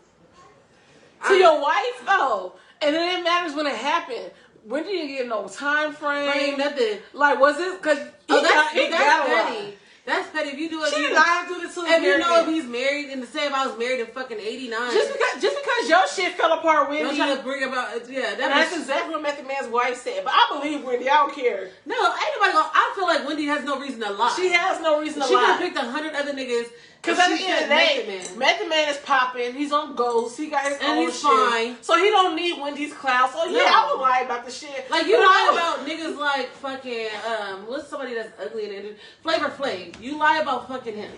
to your wife? Oh, and it didn't matter when it happened. When did you get no time frame? Ain't nothing. Like, was it? Because that's petty. That's petty. If you do it, she lied to do this to if you know if he's married, and to say if I was married in fucking 89. Just because your shit fell apart, Wendy. Don't try to bring about that's exactly what Method Man's wife said. But I believe Wendy. I don't care. No, ain't nobody gonna. I feel like Wendy has no reason to lie. She has no reason to lie. She could have picked 100 other niggas. Because at the end of the day, Method Man is popping. He's on Ghost. He got his own he's shit. Fine. So he don't need Wendy's clout. So yeah, I would lie about the shit. Like you lie about niggas like fucking what's somebody that's ugly and Flavor Flav. You lie about fucking him.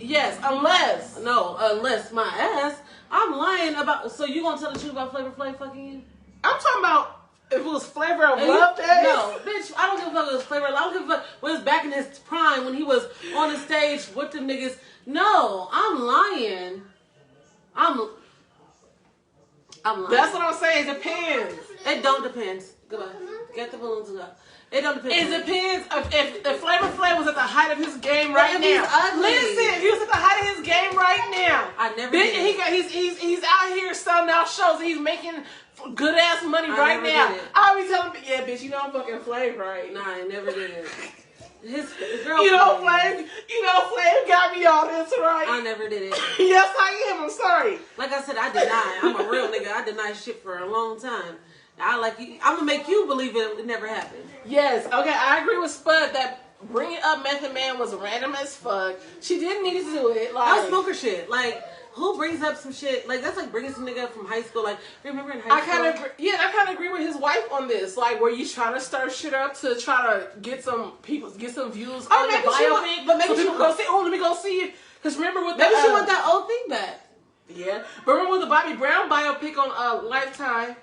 Yes, unless my ass. I'm lying about. So you gonna tell the truth about Flavor Flav fucking you? I'm talking about. If it was Flavor of Love days? No, bitch, I don't give a fuck if it was Flavor of Love. I don't give a fuck when it was back in his prime when he was on the stage with them niggas. No, I'm lying. I'm lying. That's what I'm saying. It depends. It don't depend. Goodbye. Get the balloons and go. It don't depend. It depends if Flavor Flav was at the height of his game right now. He's ugly. Listen, he was at the height of his game right now. I never did. He's out here selling out shows and he's making good ass money right now. I be telling him, yeah, bitch, you know I'm fucking Flav, right? Nah, I never did it. His girl. Flav got me all this, right? I never did it. Yes, I am. I'm sorry. Like I said, I deny. I'm a real nigga. I deny shit for a long time. I'm gonna make you believe it never happened. Yes. Okay, I agree with Spud that bringing up Method Man was random as fuck. She didn't need to do it. Like, that was smoker shit. Like, who brings up some shit? Like, that's like bringing some nigga up from high school. Like, remember in high school? I kind of agree with his wife on this. Like, were you trying to stir shit up to try to get some views on the biopic? But maybe people go see. Oh, let me go see it. Because remember with maybe she want that old thing back. Yeah, but remember with the Bobby Brown biopic on Lifetime.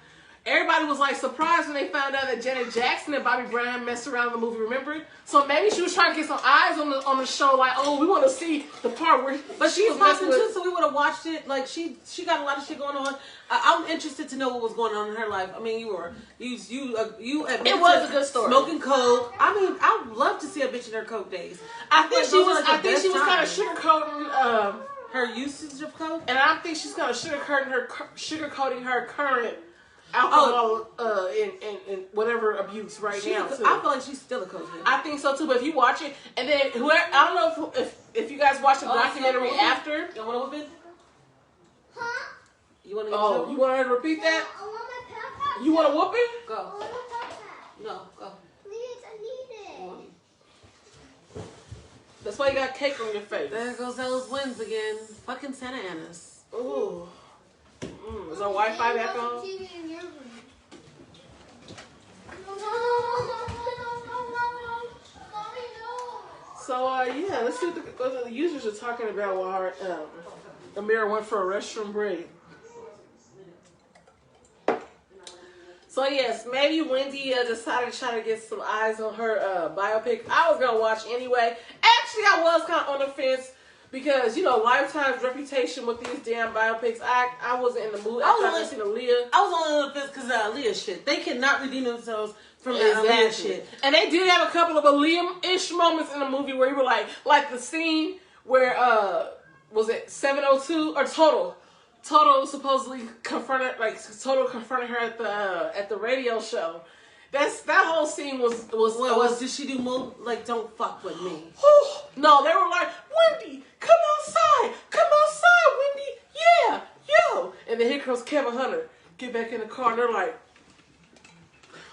Everybody was like surprised when they found out that Janet Jackson and Bobby Brown messed around in the movie. Remember? So maybe she was trying to get some eyes on the show. Like, oh, we want to see the part where. But she was popping too, so we would have watched it. Like she got a lot of shit going on. I'm interested to know what was going on in her life. I mean, you admitted it was a good story. Smoking coke. I mean, I would love to see a bitch in her coke days. I think she was kind of sugarcoating her usage of coke, and I think she's kind of sugarcoating her current alcohol and whatever abuse right now too. I feel like she's still a cokehead. I think so too. But if you watch it, and then I don't know if you guys watch the documentary after. You want to whip it? Huh? You want to? You want her to repeat that? I want my backpack. You want to whoop it? I Go. want my backpack. No, go. Please, I need it. The That's why you got cake on your face. There goes those wins again. Fucking Santa Ana's. Ooh. Is our Wi-Fi back on? So, yeah, let's see what the users are talking about while Amira went for a restroom break. So, yes, maybe Wendy decided to try to get some eyes on her biopic. I was going to watch anyway. Actually, I was kind of on the fence because, you know, Lifetime's reputation with these damn biopics, I wasn't in the mood. I seen Aaliyah. I was only on the fence because of Aaliyah shit. They cannot redeem themselves from that Aaliyah shit. And they did have a couple of Aaliyah-ish moments in the movie where you were like the scene where, was it 702 or Total? Total supposedly confronted her at the radio show. That whole scene was did she do more like don't fuck with me? No, they were like, Wendy, come outside, Wendy, yeah, yo. And then here comes Kevin Hunter, get back in the car, and they're like,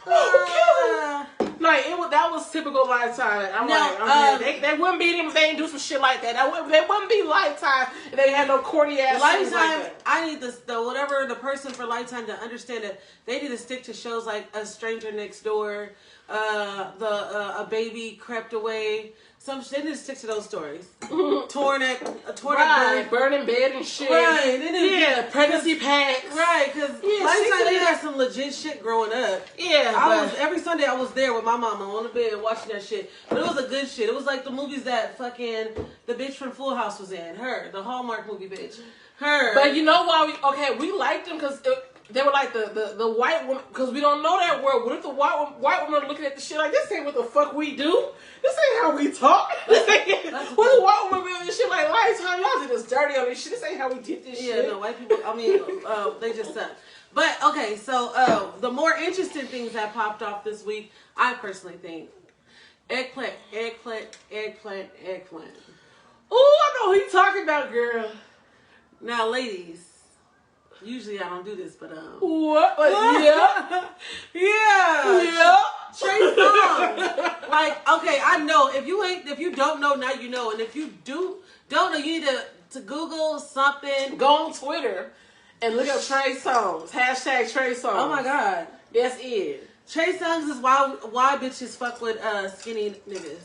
oh, Kevin. Like that was typical Lifetime. I'm like, they wouldn't be them if they didn't do some shit like that. They wouldn't be Lifetime if they had no corny ass Lifetime. Like that. I need the person for Lifetime to understand that they need to stick to shows like A Stranger Next Door, A Baby Crept Away. They need to stick to those stories. Torn at birth, burning bed and shit. Right. Pregnancy packs. Right, because Lifetime they had some legit shit growing up. Yeah. Every Sunday I was there with my mama on the bed watching that shit. But it was a good shit. It was like the movies that fucking the bitch from Full House was in. Her, the Hallmark movie bitch. Her. But you know why we liked them because they were like the white woman, because we don't know that world. What if the white woman are looking at the shit like, this ain't what the fuck we do? This ain't how we talk. What the white woman doing this shit like, Lifetime, y'all did us dirty on this shit. This ain't how we did this shit. Yeah, no, white people, I mean, they just suck. But, okay, so the more interesting things that popped off this week, I personally think, eggplant. Ooh, I know who you talking about, girl. Now, ladies, usually I don't do this, but what? Yeah. Yeah. Trey Songz. Like, okay, I know if you don't know, now you know, and if you don't know, you need to Google something. Go on Twitter and look up Trey Songz. # Trey Songz. Oh my God. That's it. Trey Songz is why bitches fuck with skinny niggas.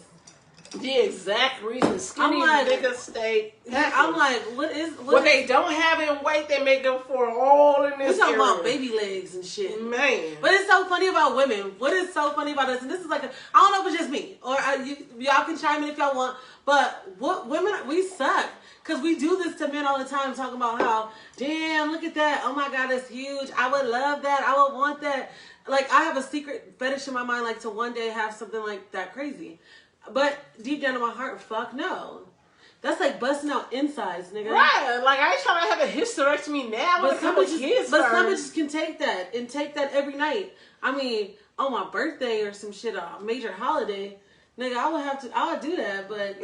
The exact reason skinny niggas stay. I'm like, what they don't have in weight, they make them for all in this. We talking about baby legs and shit, man. But it's so funny about women. What is so funny about us? And this is like, I don't know if it's just me or y'all can chime in if y'all want. But what women, we suck because we do this to men all the time, talking about how, damn, look at that. Oh my God, that's huge. I would love that. I would want that. Like, I have a secret fetish in my mind, like to one day have something like that crazy. But deep down in my heart, fuck no. That's like busting out insides, nigga. Right. Like, I ain't trying to have a hysterectomy now. But some bitches can take that and take that every night. I mean, on my birthday or some shit, a major holiday, nigga, I would do that. But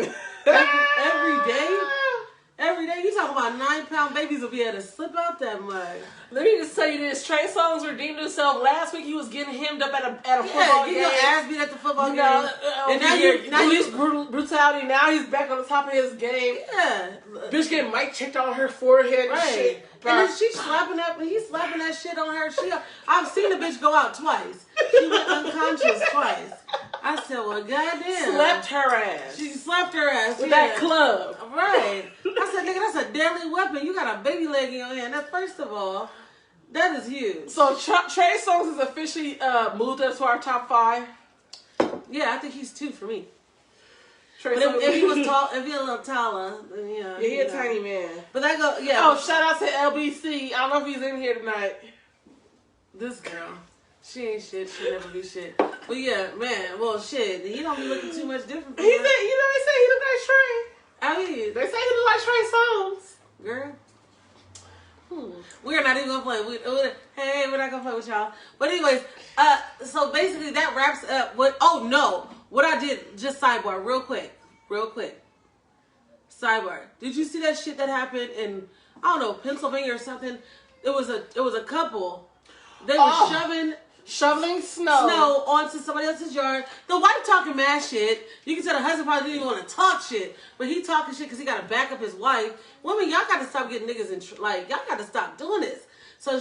every day, you talking about 9-pound babies will be able to slip out that mug. Let me just tell you this: Trey Songz redeemed himself. Last week he was getting hemmed up at a football game. Getting your ass beat at the football game. And now he's brutality. Now he's back on the top of his game. Yeah, bitch getting mic checked on her forehead and shit. And then he's slapping that shit on her. I've seen the bitch go out twice. She went unconscious twice. I said, well, goddamn. Slapped her ass. She slapped her ass. With that club. Right. I said, nigga, that's a deadly weapon. You got a baby leg in your hand. That, first of all, that is huge. So Trey Songz is officially moved up to our top 5. Yeah, I think he's 2 for me. But if he was tall, if he a little taller, then yeah. Yeah, he a tiny man. But that go, yeah. Oh, shout out to LBC. I don't know if he's in here tonight. This girl, she ain't shit. She never be shit. But yeah, man. Well, shit. He don't be looking too much different. He said, they say he look like Trey. I mean, they say he look like Trey Songz. Girl. We're not even gonna play. We're not gonna play with y'all. But anyways, so basically that wraps up what I did. Just sidebar, real quick. Sidebar. Did you see that shit that happened in Pennsylvania or something? It was a couple. They were shoving shoveling snow onto somebody else's yard. The wife talking mad shit. You can tell the husband probably didn't even want to talk shit, but he talking shit because he got to back up his wife. Women, y'all got to stop getting niggas in y'all got to stop doing this. So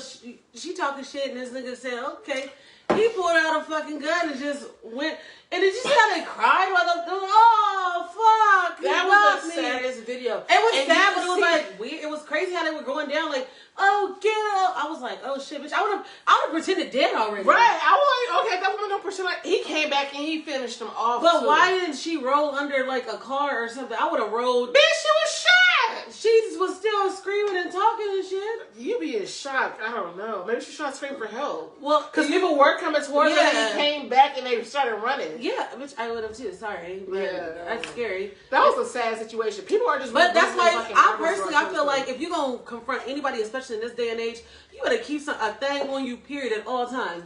she talking shit, and this nigga said, okay. He pulled out a fucking gun and just went, and then she started crying while I'm doing, oh, fuck. That was the saddest video. It was sad, but it was like weird. It was crazy how they were going down, like, oh, get up. I was like, oh, shit, bitch. I would have pretended dead already. Right. I was like, okay, that woman don't pretend like, he came back and he finished them off. But why didn't she roll under, like, a car or something? I would have rolled. Bitch, she was shot. She was still screaming and talking and shit. You be in shock. I don't know. Maybe she tried to scream for help. Well, because people were coming towards her and he came back and they started running. Yeah, which I would have too. Sorry. Yeah. That's scary. That was a sad situation. People are just... But that's why I personally, I feel like if you're going to confront anybody, especially in this day and age, you got to keep a thing on you, period, at all times.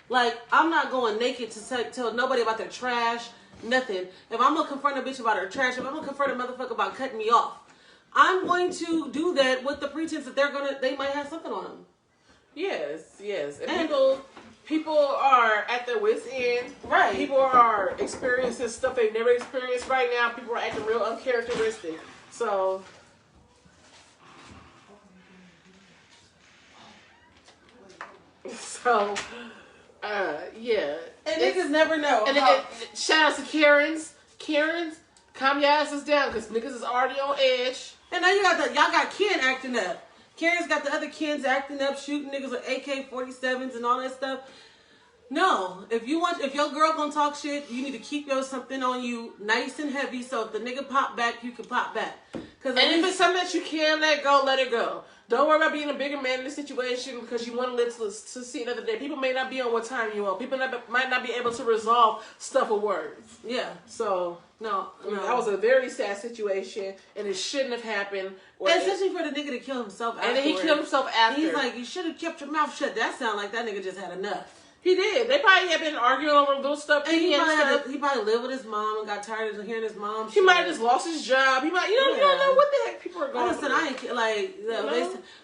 Like, I'm not going naked to tell nobody about their trash, nothing. If I'm going to confront a bitch about her trash, if I'm going to confront a motherfucker about cutting me off, I'm going to do that with the pretense that they might have something on them. Yes. And people are at their wits' end. Right. People are experiencing stuff they've never experienced right now. People are acting real uncharacteristic. So... yeah. And niggas never know. And shout out to Karens, calm your asses down because niggas is already on edge. And now y'all got Ken acting up. Karen's got the other Kens acting up, shooting niggas with AK-47s and all that stuff. No, if your girl gonna talk shit, you need to keep your something on you nice and heavy so if the nigga pop back, you can pop back. And if it's something that you can let go, let it go. Don't worry about being a bigger man in the situation because you want to live to see another day. People may not be on what time you want. People might not be able to resolve stuff with words. Yeah. So, no. That was a very sad situation, and it shouldn't have happened. And especially for the nigga to kill himself after. And then he killed himself after. He's like, you should have kept your mouth shut. That sound like that nigga just had enough. He did. They probably had been arguing over little stuff. And he probably lived with his mom and got tired of hearing his mom. He might have just lost his job. He might, you don't know what the heck people are going through. Listen, I ain't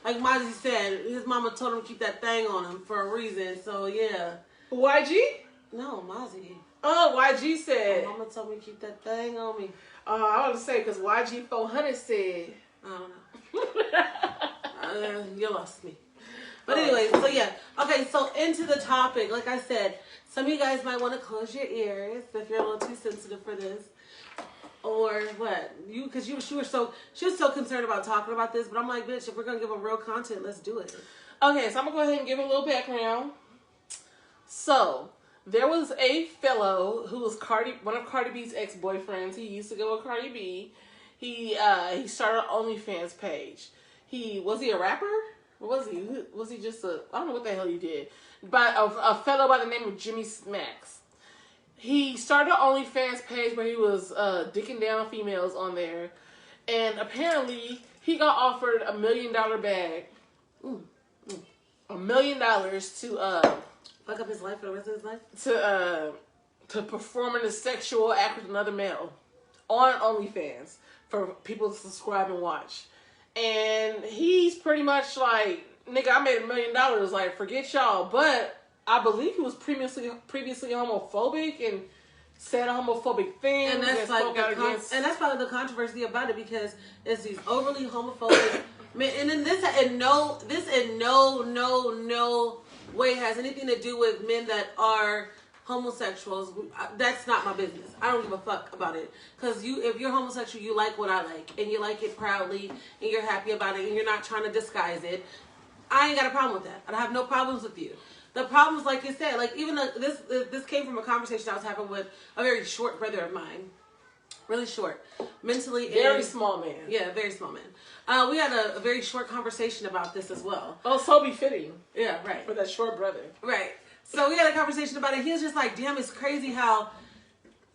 like Mozzie said, his mama told him to keep that thing on him for a reason. So yeah. YG? No, Mozzie. Oh, YG said. My mama told me to keep that thing on me. I want to say because YG 400 said. I don't know. You lost me. But anyways, so yeah. Okay, so into the topic. Like I said, some of you guys might want to close your ears if you're a little too sensitive for this. Or what? She was so concerned about talking about this, but I'm like, bitch, if we're gonna give them real content, let's do it. Okay, so I'm gonna go ahead and give a little background. So there was a fellow who was one of Cardi B's ex-boyfriends. He used to go with Cardi B. He started an OnlyFans page. Was he a rapper? Or was he? Was he just I don't know what the hell he did. But a fellow by the name of Jimmy Smacks. He started an OnlyFans page where he was dicking down females on there. And apparently he got offered $1 million bag. $1 million to fuck up his life for the rest of his life? To perform in a sexual act with another male on OnlyFans for people to subscribe and watch. And he's pretty much like, nigga, I made $1 million. Like, forget y'all. But I believe he was previously homophobic and said homophobic things. And that's and that's probably the controversy about it because it's these overly homophobic men. And then this in no way has anything to do with men that are homosexuals. That's not my business. I don't give a fuck about it. Because if you're homosexual, you like what I like. And you like it proudly. And you're happy about it. And you're not trying to disguise it. I ain't got a problem with that. I have no problems with you. The problem is, like you said, like even this came from a conversation I was having with a very short brother of mine. Really short. Mentally. Very small man. Yeah, very small man. We had a very short conversation about this as well. Oh, so befitting. Yeah, right. For that short brother. Right. So we had a conversation about it. He was just like, damn, it's crazy how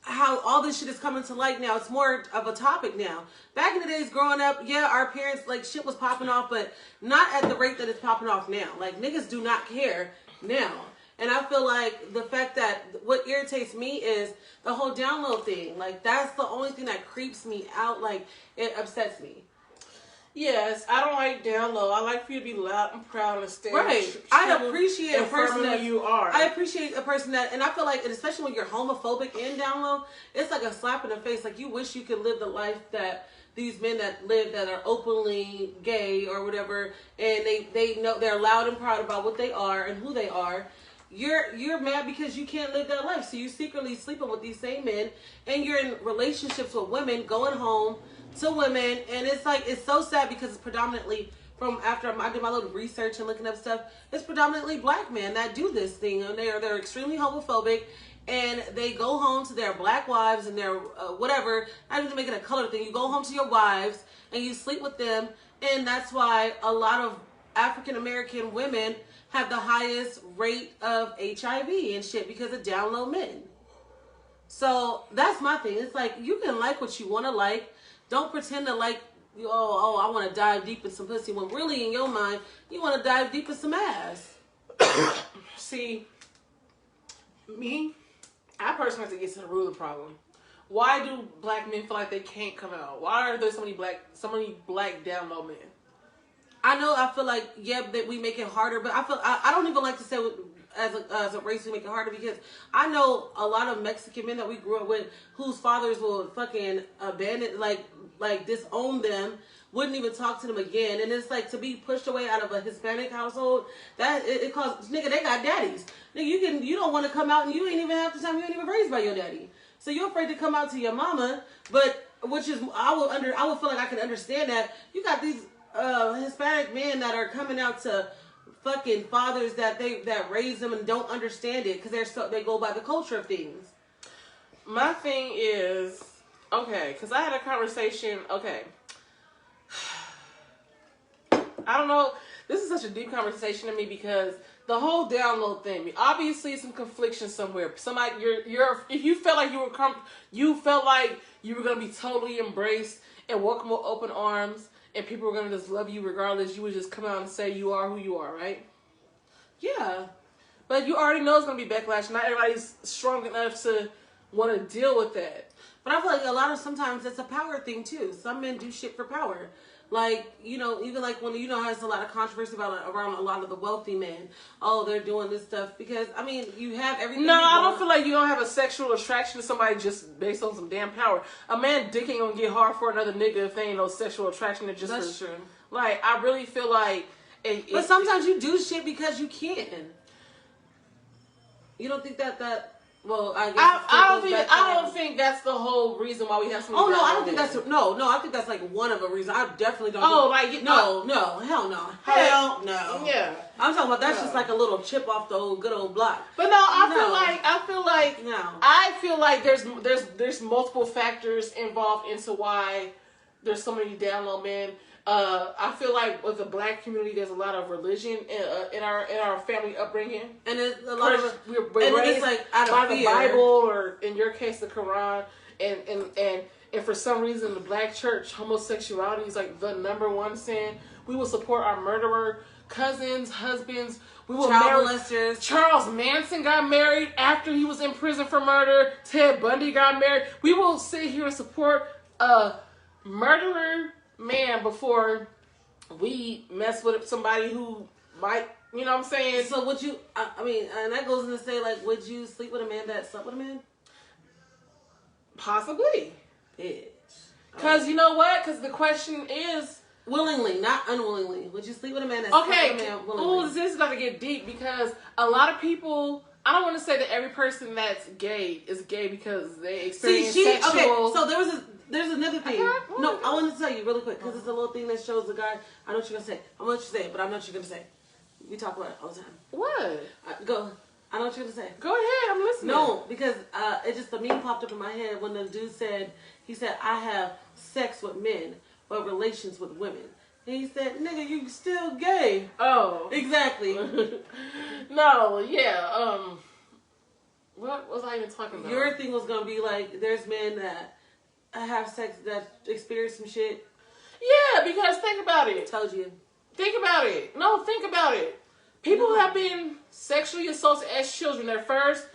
all this shit is coming to light now. It's more of a topic now. Back in the days growing up, yeah, our parents, like, shit was popping off, but not at the rate that it's popping off now. Like, niggas do not care now. And I feel like the fact that what irritates me is the whole Downlow thing. Like, that's the only thing that creeps me out. Like, it upsets me. Yes, I don't like down low. I like for you to be loud and proud and stand. Right. I appreciate a person that you are. I appreciate a person that, and I feel like, and especially when you're homophobic and down low, it's like a slap in the face. Like you wish you could live the life that these men that are openly gay or whatever, and they know they're loud and proud about what they are and who they are. You're mad because you can't live that life, so you secretly sleeping with these same men, and you're in relationships with women, going home to women, and it's like it's so sad because it's predominantly from after I did my little research and looking up stuff. It's predominantly black men that do this thing, and they're extremely homophobic, and they go home to their black wives and their whatever. Not even making a color thing. You go home to your wives and you sleep with them, and that's why a lot of African American women have the highest rate of HIV and shit because of down low men. So that's my thing. It's like you can like what you want to like. Don't pretend to like, I want to dive deep in some pussy when really in your mind you want to dive deep in some ass. See, me, I personally have to get to the root of the problem. Why do black men feel like they can't come out? Why are there so many black down low men? I feel like, that we make it harder, but I don't even like to say as a race we make it harder because I know a lot of Mexican men that we grew up with whose fathers will fucking abandon, like disown them, wouldn't even talk to them again. And it's like to be pushed away out of a Hispanic household, that it causes, nigga, they got daddies. Nigga, you don't want to come out and you ain't even half the time you ain't even raised by your daddy. So you're afraid to come out to your mama, but which is I would feel like I can understand that. You got these Hispanic men that are coming out to fucking fathers that raise them and don't understand it because they go by the culture of things. My thing is, okay, because I had a conversation, okay. I don't know, this is such a deep conversation to me because the whole download thing, obviously some confliction somewhere. Somebody, if you felt like you felt like you were going to be totally embraced and welcome with open arms, and people were going to just love you regardless, you would just come out and say you are who you are, right? Yeah. But you already know it's going to be backlash. Not everybody's strong enough to want to deal with that. But I feel like sometimes it's a power thing too. Some men do shit for power. Like, even like when, how there's a lot of controversy around a lot of the wealthy men. Oh, they're doing this stuff because, you have everything. No, I don't feel like you don't have a sexual attraction to somebody just based on some damn power. A man dick ain't gonna get hard for another nigga if they ain't no sexual attraction. That's true. Like, I really feel like... But sometimes you do shit because you can. You don't think that... Well, I guess I don't think that's the whole reason why we have some. Oh no, I don't think that's no. I think that's like one of the reasons. I definitely don't. Oh, think, no, hell no. Yeah, I'm talking about that's just like a little chip off the good old block. But no, I feel like there's multiple factors involved into why there's so many down low men. I feel like with the black community, there's a lot of religion in our family upbringing, and it's a lot of we're raised like out of by fear. the Bible, or in your case, the Quran, and for some reason, the black church, homosexuality is like the number one sin. We will support our murderer cousins, husbands. We will child molesters. Charles Manson got married after he was in prison for murder. Ted Bundy got married. We will sit here and support a murderer man before we mess with somebody who might, you know what I'm saying? So would you, and that goes into say, like, would you sleep with a man that slept with a man? Possibly. Bitch. Because you know what? Because the question is... Willingly, not unwillingly. Would you sleep with a man that slept with a man willingly? Oh, this is going to get deep because a lot of people... I don't want to say that every person that's gay is gay because they experience sexual... Okay, so there's another thing. No, I want to tell you really quick because it's a little thing that shows the guy. I know what you're going to say. I'm going to let you say it, but I know what you're going to say. We talk about it all the time. What? Go. I know what you're going to say. Go ahead. I'm listening. No, because the meme popped up in my head when the dude said, I have sex with men, but relations with women. And he said, nigga, you still gay. Oh. Exactly. No, yeah. What was I even talking about? Your thing was going to be like, there's men that have sex that experience some shit. Yeah, because think about it. I told you. Think about it. No, think about it. People who have been sexually assaulted as children, their first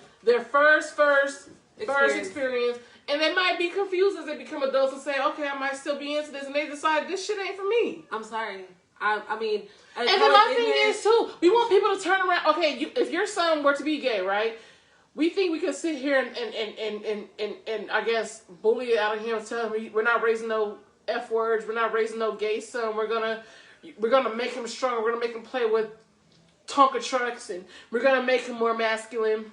experience And they might be confused as they become adults and say, okay, I might still be into this. And they decide this shit ain't for me. I'm sorry. I mean... And then my thing is, too, we want people to turn around. Okay, if your son were to be gay, right? We think we can sit here and I guess, bully it out of him and tell him we're not raising no F words. We're not raising no gay son. We're gonna make him stronger. We're gonna make him play with Tonka trucks, and we're gonna make him more masculine.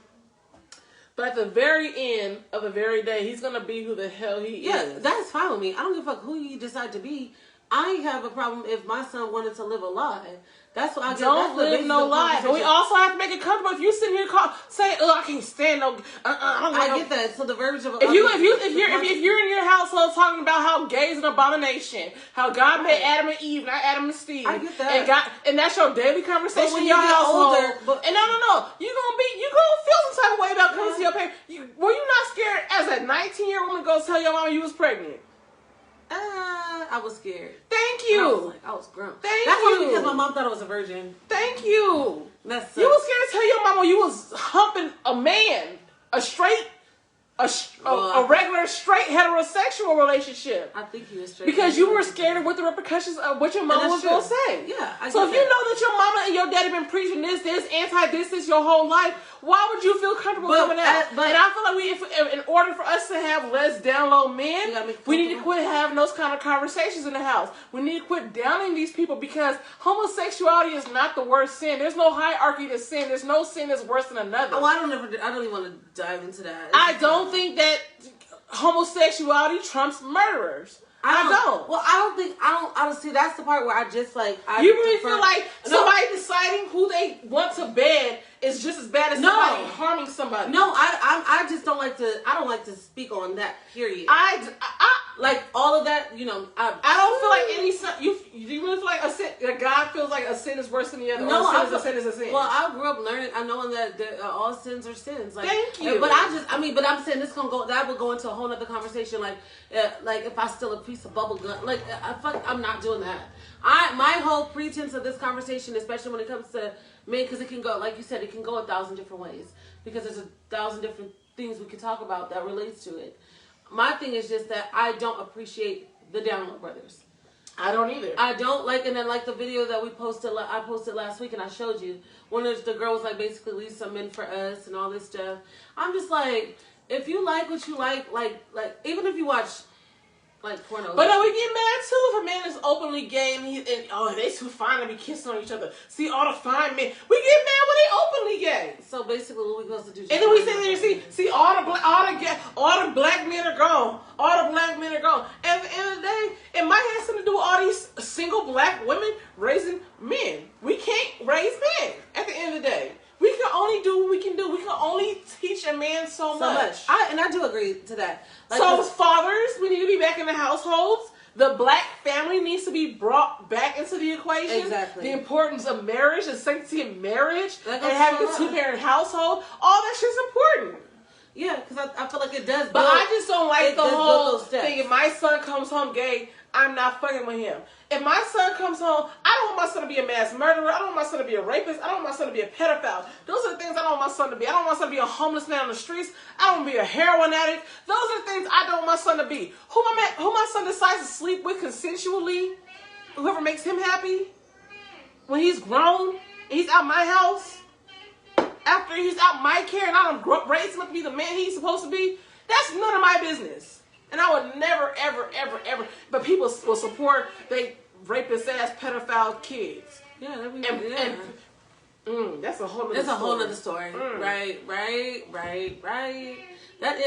But at the very end of the very day, he's gonna be who the hell he is. Yeah, that's fine with me. I don't give a fuck who you decide to be. I have a problem if my son wanted to live a lie. That's what I get. Don't live no lie. But we also have to make it comfortable. If you sit here say, "Oh, I can't stand no," I get that. So the verbiage of if you're in your household talking about how gay is an abomination, how God made Adam and Eve, not Adam and Steve, I get that. And that's your daily conversation when in your you get household. older, and no, you gonna feel some type of way about coming to your parents. Were you not scared as a 19-year-old woman to go tell your mama you was pregnant? I was scared. Thank you. I was grown. Thank That's you. only because my mom thought I was a virgin. Thank you. That's you was scared to tell your mama you was humping a man, a regular straight heterosexual relationship. I think he was straight. Because you were scared of what the repercussions of what your mama was going to say. Yeah. So if you know that your mama and your daddy been preaching this, anti-this your whole life, why would you feel comfortable coming out? And I feel like in order for us to have less download men, we need to quit having those kind of conversations in the house. We need to quit downing these people because homosexuality is not the worst sin. There's no hierarchy to sin. There's no sin that's worse than another. Oh, I don't even want to dive into that. I don't think that homosexuality trumps murderers. I don't. Well, I don't see. That's the part where I just like. You really feel like somebody deciding who they want to bed is just as bad as somebody harming somebody. No, I just don't like to. I don't like to speak on that. Period. I like all of that. You know, I don't feel like any sin. You really feel like a sin? That God feels like a sin is worse than the other. No, a sin is a sin. Well, I grew up learning. I know that all sins are sins. Like, thank you. But but I'm saying this gonna go. That would go into a whole other conversation. Like if I steal a piece of bubble gum, I'm not doing that. My whole pretense of this conversation, especially when it comes to men, because it can go, like you said, it can go 1,000 different ways. Because there's 1,000 different things we can talk about that relates to it. My thing is just that I don't appreciate the Downlow brothers. I don't either. I don't like, and then like the video that I posted last week, and I showed you, when the girl was like basically leave some men for us and all this stuff. I'm just like, if you like what you like even if you watch like porno. But no, we get mad too if a man is openly gay and they too fine to be kissing on each other. See all the fine men. We get mad when they openly gay. So basically, what we supposed to do? And then we sit there and see all the black men are gone. All the black men are gone. And at the end of the day, it might have something to do with all these single black women raising men. We can't raise men at the end of the day. We can only do what we can do. We can only teach a man so much. I do agree to that. Like, so as fathers, we need to be back in the households. The black family needs to be brought back into the equation. Exactly. The importance of marriage, the sanctity of marriage, and having a 2-parent household. All that shit's important. Yeah, because I feel like it does. But I just don't like the whole thing. If my son comes home gay, I'm not fucking with him. If my son comes home, I don't want my son to be a mass murderer. I don't want my son to be a rapist. I don't want my son to be a pedophile. Those are the things I don't want my son to be. I don't want my son to be a homeless man on the streets. I don't want to be a heroin addict. Those are the things I don't want my son to be. Who my son decides to sleep with consensually, whoever makes him happy, when he's grown, and he's out my house, after he's out my care, and I don't raise him up to be the man he's supposed to be, that's none of my business. And I would never, ever, ever, ever. But people will support they rapist ass pedophile kids. Yeah, that's a whole other story. That's a whole other story. Right. That's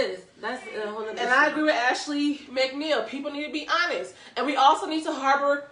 a whole other story. And I agree with Ashley McNeil. People need to be honest. And we also need to harbor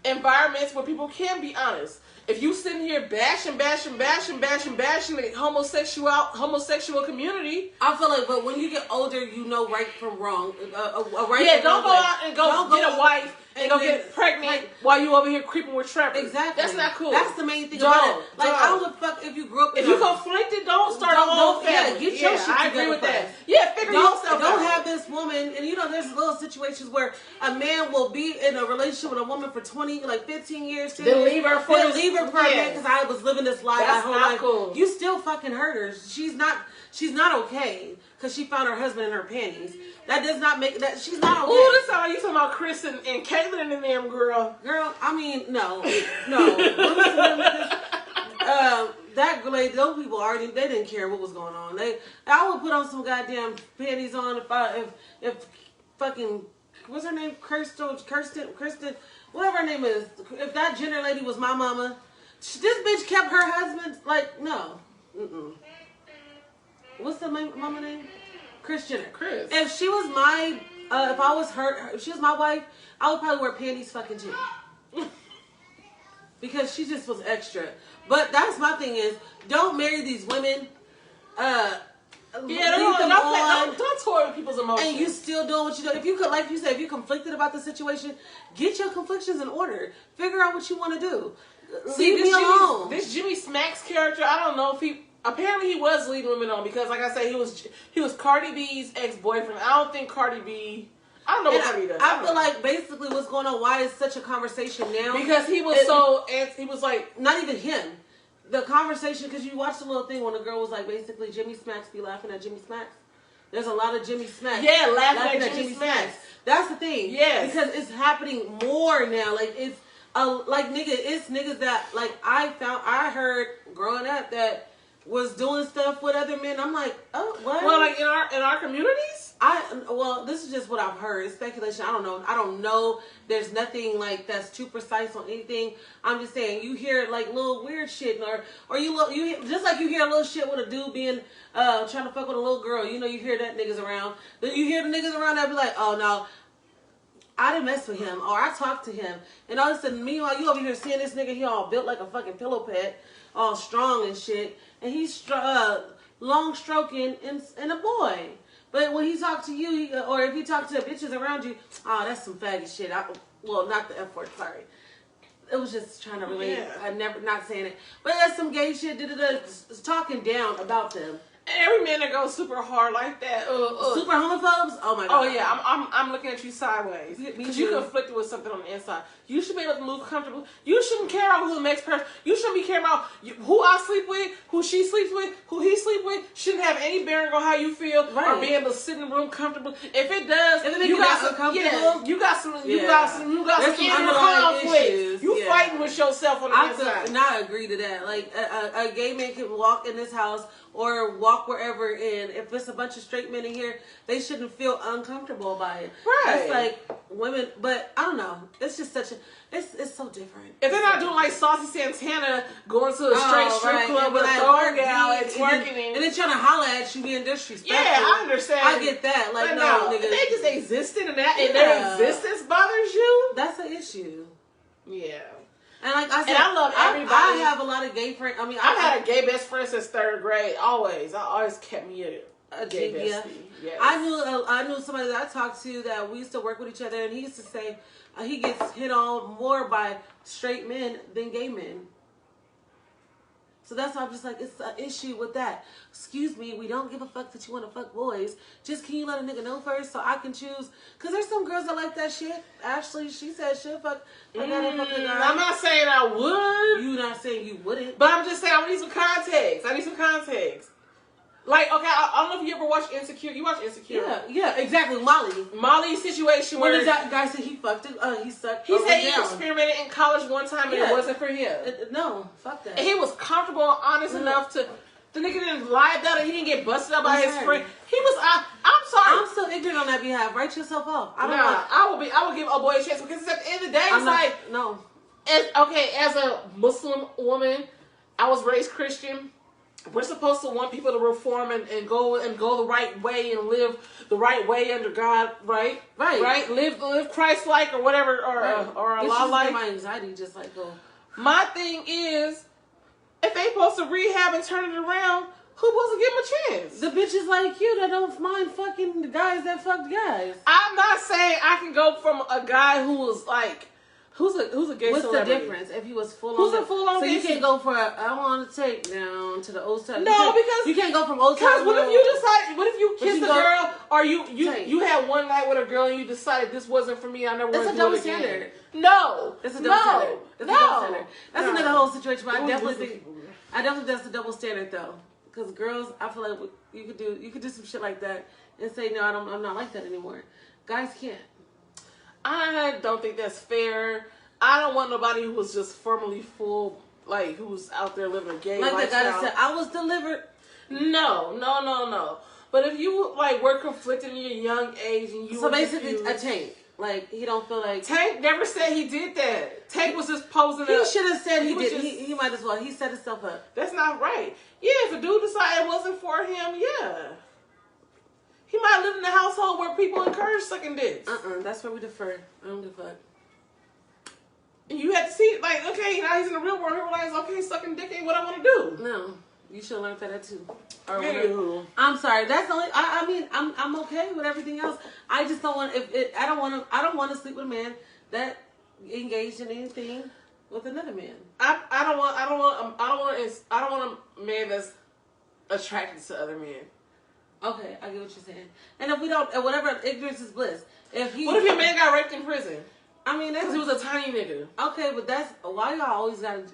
environments where people can be honest. If you sitting here bashing the homosexual community, I feel like, but when you get older, you know right from wrong. Don't go out and go get a wife and go get pregnant while you over here creeping with Trevor. Exactly. That's not cool. That's the main thing about it. Like, I don't give a fuck if you grew up in If you conflicted, don't start a whole family. Yeah, get your shit I together agree with first. that. Yeah, figure yourself out. Don't have this woman, and you know, there's little situations where a man will be in a relationship with a woman for 15 years, then leave her for leave her pregnant because I was living this life. That's my whole not life. cool. You still fucking hurt her. She's not okay because she found her husband in her panties. That does not make that she's not okay. Ooh, this sound like you talking about Chris and Caitlyn and them, girl. Girl, I mean, no. That lady, those people they didn't care what was going on. I would put on some goddamn panties on if fucking, what's her name? Kirsten, whatever her name is. If that Jenner lady was my mama, this bitch kept her husband, like, no. Mm-mm. What's the mama name? Kris Jenner. Chris. If she was my, if I was her, if she was my wife, I would probably wear panties fucking too. Because she just was extra. But that's my thing is, don't marry these women. Don't toy with people's emotions. And you still doing what you do. If you could, like you said, if you're conflicted about the situation, get your conflictions in order. Figure out what you want to do. See, Leave me alone. This Jimmy Smacks character, I don't know if he. Apparently, he was leading women on because, like I said, he was Cardi B's ex-boyfriend. I don't think Cardi B. I don't know what Cardi does. I feel like basically what's going on. Why is such a conversation now? Because he was he was like, not even him. The conversation, because you watched the little thing when the girl was like, basically, Jimmy Smacks be laughing at Jimmy Smacks. There's a lot of Jimmy Smacks. Yeah, laughing at Jimmy Smacks. That's the thing. Yes. Because it's happening more now. Like, it's it's niggas that, like, I heard growing up that was doing stuff with other men. I'm like, oh, what? Well, like in our communities? This is just what I've heard. It's speculation. I don't know. There's nothing like that's too precise on anything. I'm just saying you hear like little weird shit, or you just like you hear a little shit with a dude being trying to fuck with a little girl. You know, you hear that niggas around. Then you hear the niggas around that be like, oh no, I didn't mess with him, or I talked to him, and all of a sudden, meanwhile, you over here seeing this nigga, he all built like a fucking pillow pet, all strong and shit, and he's long stroking and a boy. But when he talked to you, or if he talked to the bitches around you, oh, that's some faggot shit. Well, not the F word, sorry. It was just trying to relate. Yeah. Not saying it. But that's some gay shit, talking down about them. Every man that goes super hard like that, super homophobes. Oh my god. Oh yeah, I'm looking at you sideways because you conflicted with something on the inside. You should be able to move comfortable. You shouldn't care about who the next person. You shouldn't be caring about who I sleep with, who she sleeps with, who he sleeps with. Shouldn't have any bearing on how you feel or be able to sit in the room comfortable. If it does, you got some, you got some inner conflict. You fighting with yourself on the inside. And I agree to that. Like a gay man can walk in this house or walk wherever, and if it's a bunch of straight men in here, they shouldn't feel uncomfortable by it. Right. It's like women, but I don't know. It's just it's so different. If they're not doing like Saucy Santana going to a strip club with a thong gal and twerking and then trying to holler at you being disrespectful. Yeah, I understand. I get that. Like, no, nigga. They just existing and their existence bothers you. That's an issue. Yeah. And like I said, and I love everybody. I have a lot of gay friends. I mean, I've had a gay best friend since 3rd grade. Always. I always kept me a gay bestie. Yes. I knew somebody that I talked to that we used to work with each other, and he used to say he gets hit on more by straight men than gay men. So that's why I'm just like, it's an issue with that. Excuse me, we don't give a fuck that you want to fuck boys. Just can you let a nigga know first so I can choose? Because there's some girls that like that shit. Ashley, she said she'll fuck. I'm not saying I would. You not saying you wouldn't. But I'm just saying I need some context. Like, okay, I don't know if you ever watched Insecure. You watch Insecure? Yeah, exactly. Molly's situation where does that guy say he fucked it? He sucked. He said he experimented in college one time and it wasn't for him. No, fuck that. And he was comfortable and honest enough to. The nigga didn't lie about it. He didn't get busted up by his friend. He was. I'm sorry. I'm so ignorant on that behalf. Write yourself off. I will give a boy a chance because at the end of the day, As a Muslim woman, I was raised Christian. We're supposed to want people to reform and go the right way and live the right way under God, right? Right. Live Christ-like or whatever, or Allah-like. My anxiety just like go. My thing is, if they supposed to rehab and turn it around, Who supposed to give him a chance? The bitches like you that don't mind fucking the guys that fucked guys. I'm not saying I can go from a guy who was like, who's a gay What's celebrity? the difference if he was full on? Who's a full on? So gay you can't go for I want to take down to the old time. No, because you can't go from old time. Because what if you decide? What if you kiss you a go- girl, or you Take. had one night with a girl and you decided this wasn't for me? I never want It's to a do double it again. standard. No, It's a double standard. It's a double standard. That's No. another whole situation. But It was definitely different. think that's the double standard though. Because girls, I feel like you could do some shit like that and say no, I'm not like that anymore. Guys can't. I don't think that's fair. I don't want nobody who was just formally full, like who's out there living a gay Like the guy lifestyle. that said, I was delivered. No. But if you like were conflicted in your young age and you So were basically, confused, a Tank. Like he don't feel like Tank never said he did that. Tank was just posing. he up. should have said he was did. just- He might as well. He set himself up. That's not right. Yeah, if a dude decided it wasn't for him, yeah. He might live in a household where people encourage sucking dicks. That's where we defer. I don't give a fuck. And you had to see, like, okay, now he's in the real world. He realizes, okay, sucking dick ain't what I want to do. No, you should have learned that too. Or Anywho. whatever. I'm sorry. That's the only. I mean, I'm okay with everything else. I just don't want. I don't want to. I don't want to sleep with a man that engaged in anything with another man. I don't want a man that's attracted to other men. Okay, I get what you're saying. And if we don't, whatever, ignorance is bliss. If he, What if your man got raped in prison? I mean, that's Because he was a tiny nigga. okay, but that's why y'all always gotta.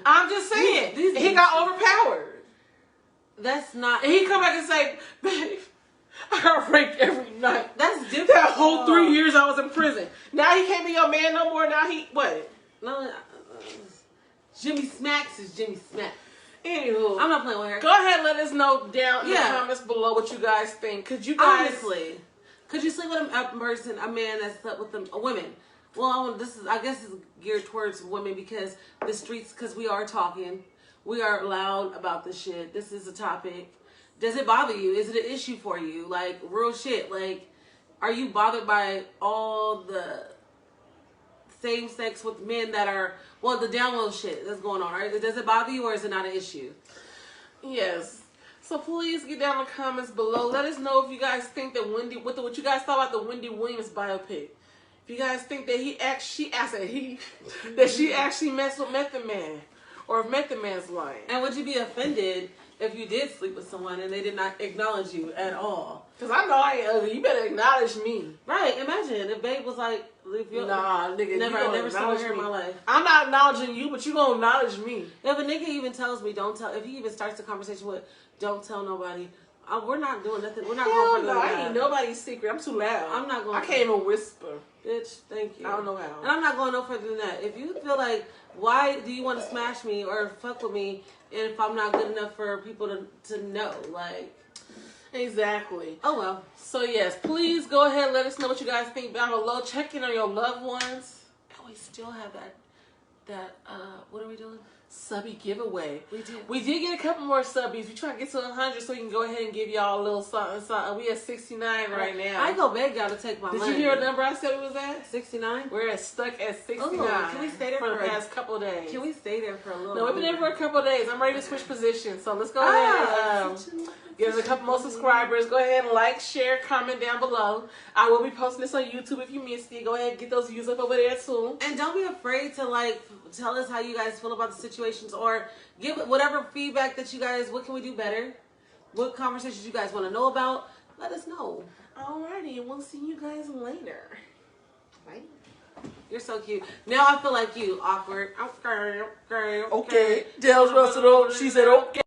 I'm just saying. These he got overpowered. That's not. And he come back and say, babe, I got raped every night. That's different. That whole 3 years I was in prison. Now he can't be your man no more. Now he, what? No, Jimmy Smacks is Jimmy Smack. Anywho. I'm not playing with her. Go ahead and let us know down in the Yeah. comments below what you guys think. Could you guys... Honestly, could you sleep with a man that slept with a woman? Well, I guess is geared towards women because the streets, because we are talking. We are loud about this shit. This is a topic. Does it bother you? Is it an issue for you? Like, real shit. Like, are you bothered by all the same sex with men that are, well, the download shit that's going on, right? Does it bother you or is it not an issue? Yes. So please get down in the comments below. Let us know if you guys think that what you guys thought about the Wendy Williams biopic. If you guys think that she actually messed with Method Man, or if Method Man's lying. And would you be offended if you did sleep with someone and they did not acknowledge you at all? Because I know I ain't ugly. You better acknowledge me. Right. Imagine if Babe was like, Nah, nigga. I never saw her in my life. I'm not acknowledging you, but you gonna acknowledge me. If a nigga even tells me, don't tell, if he even starts the conversation with, don't tell nobody, we're not doing nothing. We're not going for no, nothing. I ain't nobody's secret. I'm too loud. I'm not going. I can't even whisper. Bitch, thank you. I don't know how. And I'm not going no further than that. If you feel like, why do you want to smash me or fuck with me, and if I'm not good enough for people to know, like. Exactly. Oh well. So yes, please go ahead and let us know what you guys think down below. Check in on your loved ones. And we still have that what are we doing? Subby giveaway. We did get a couple more subbies. We trying to get to 100 so we can go ahead and give y'all a little something. We at 69 right now. I go beg y'all to take my money. Did you hear what number I said it was at? 69? We're stuck at 69. Can we stay there for the past couple of days? Can we stay there for a little? No, we've been there for a couple of days. I'm ready to switch positions. So let's go ahead and get us a couple more subscribers. Go ahead and like, share, comment down below. I will be posting this on YouTube if you missed it. Go ahead and get those views up over there too. And don't be afraid to tell us how you guys feel about the situations or give whatever feedback that you guys, what can we do better? What conversations you guys want to know about? Let us know. Alrighty, and we'll see you guys later. Bye. You're so cute. Now I feel like you. Awkward. Okay. Okay. Tells Russell, she said okay.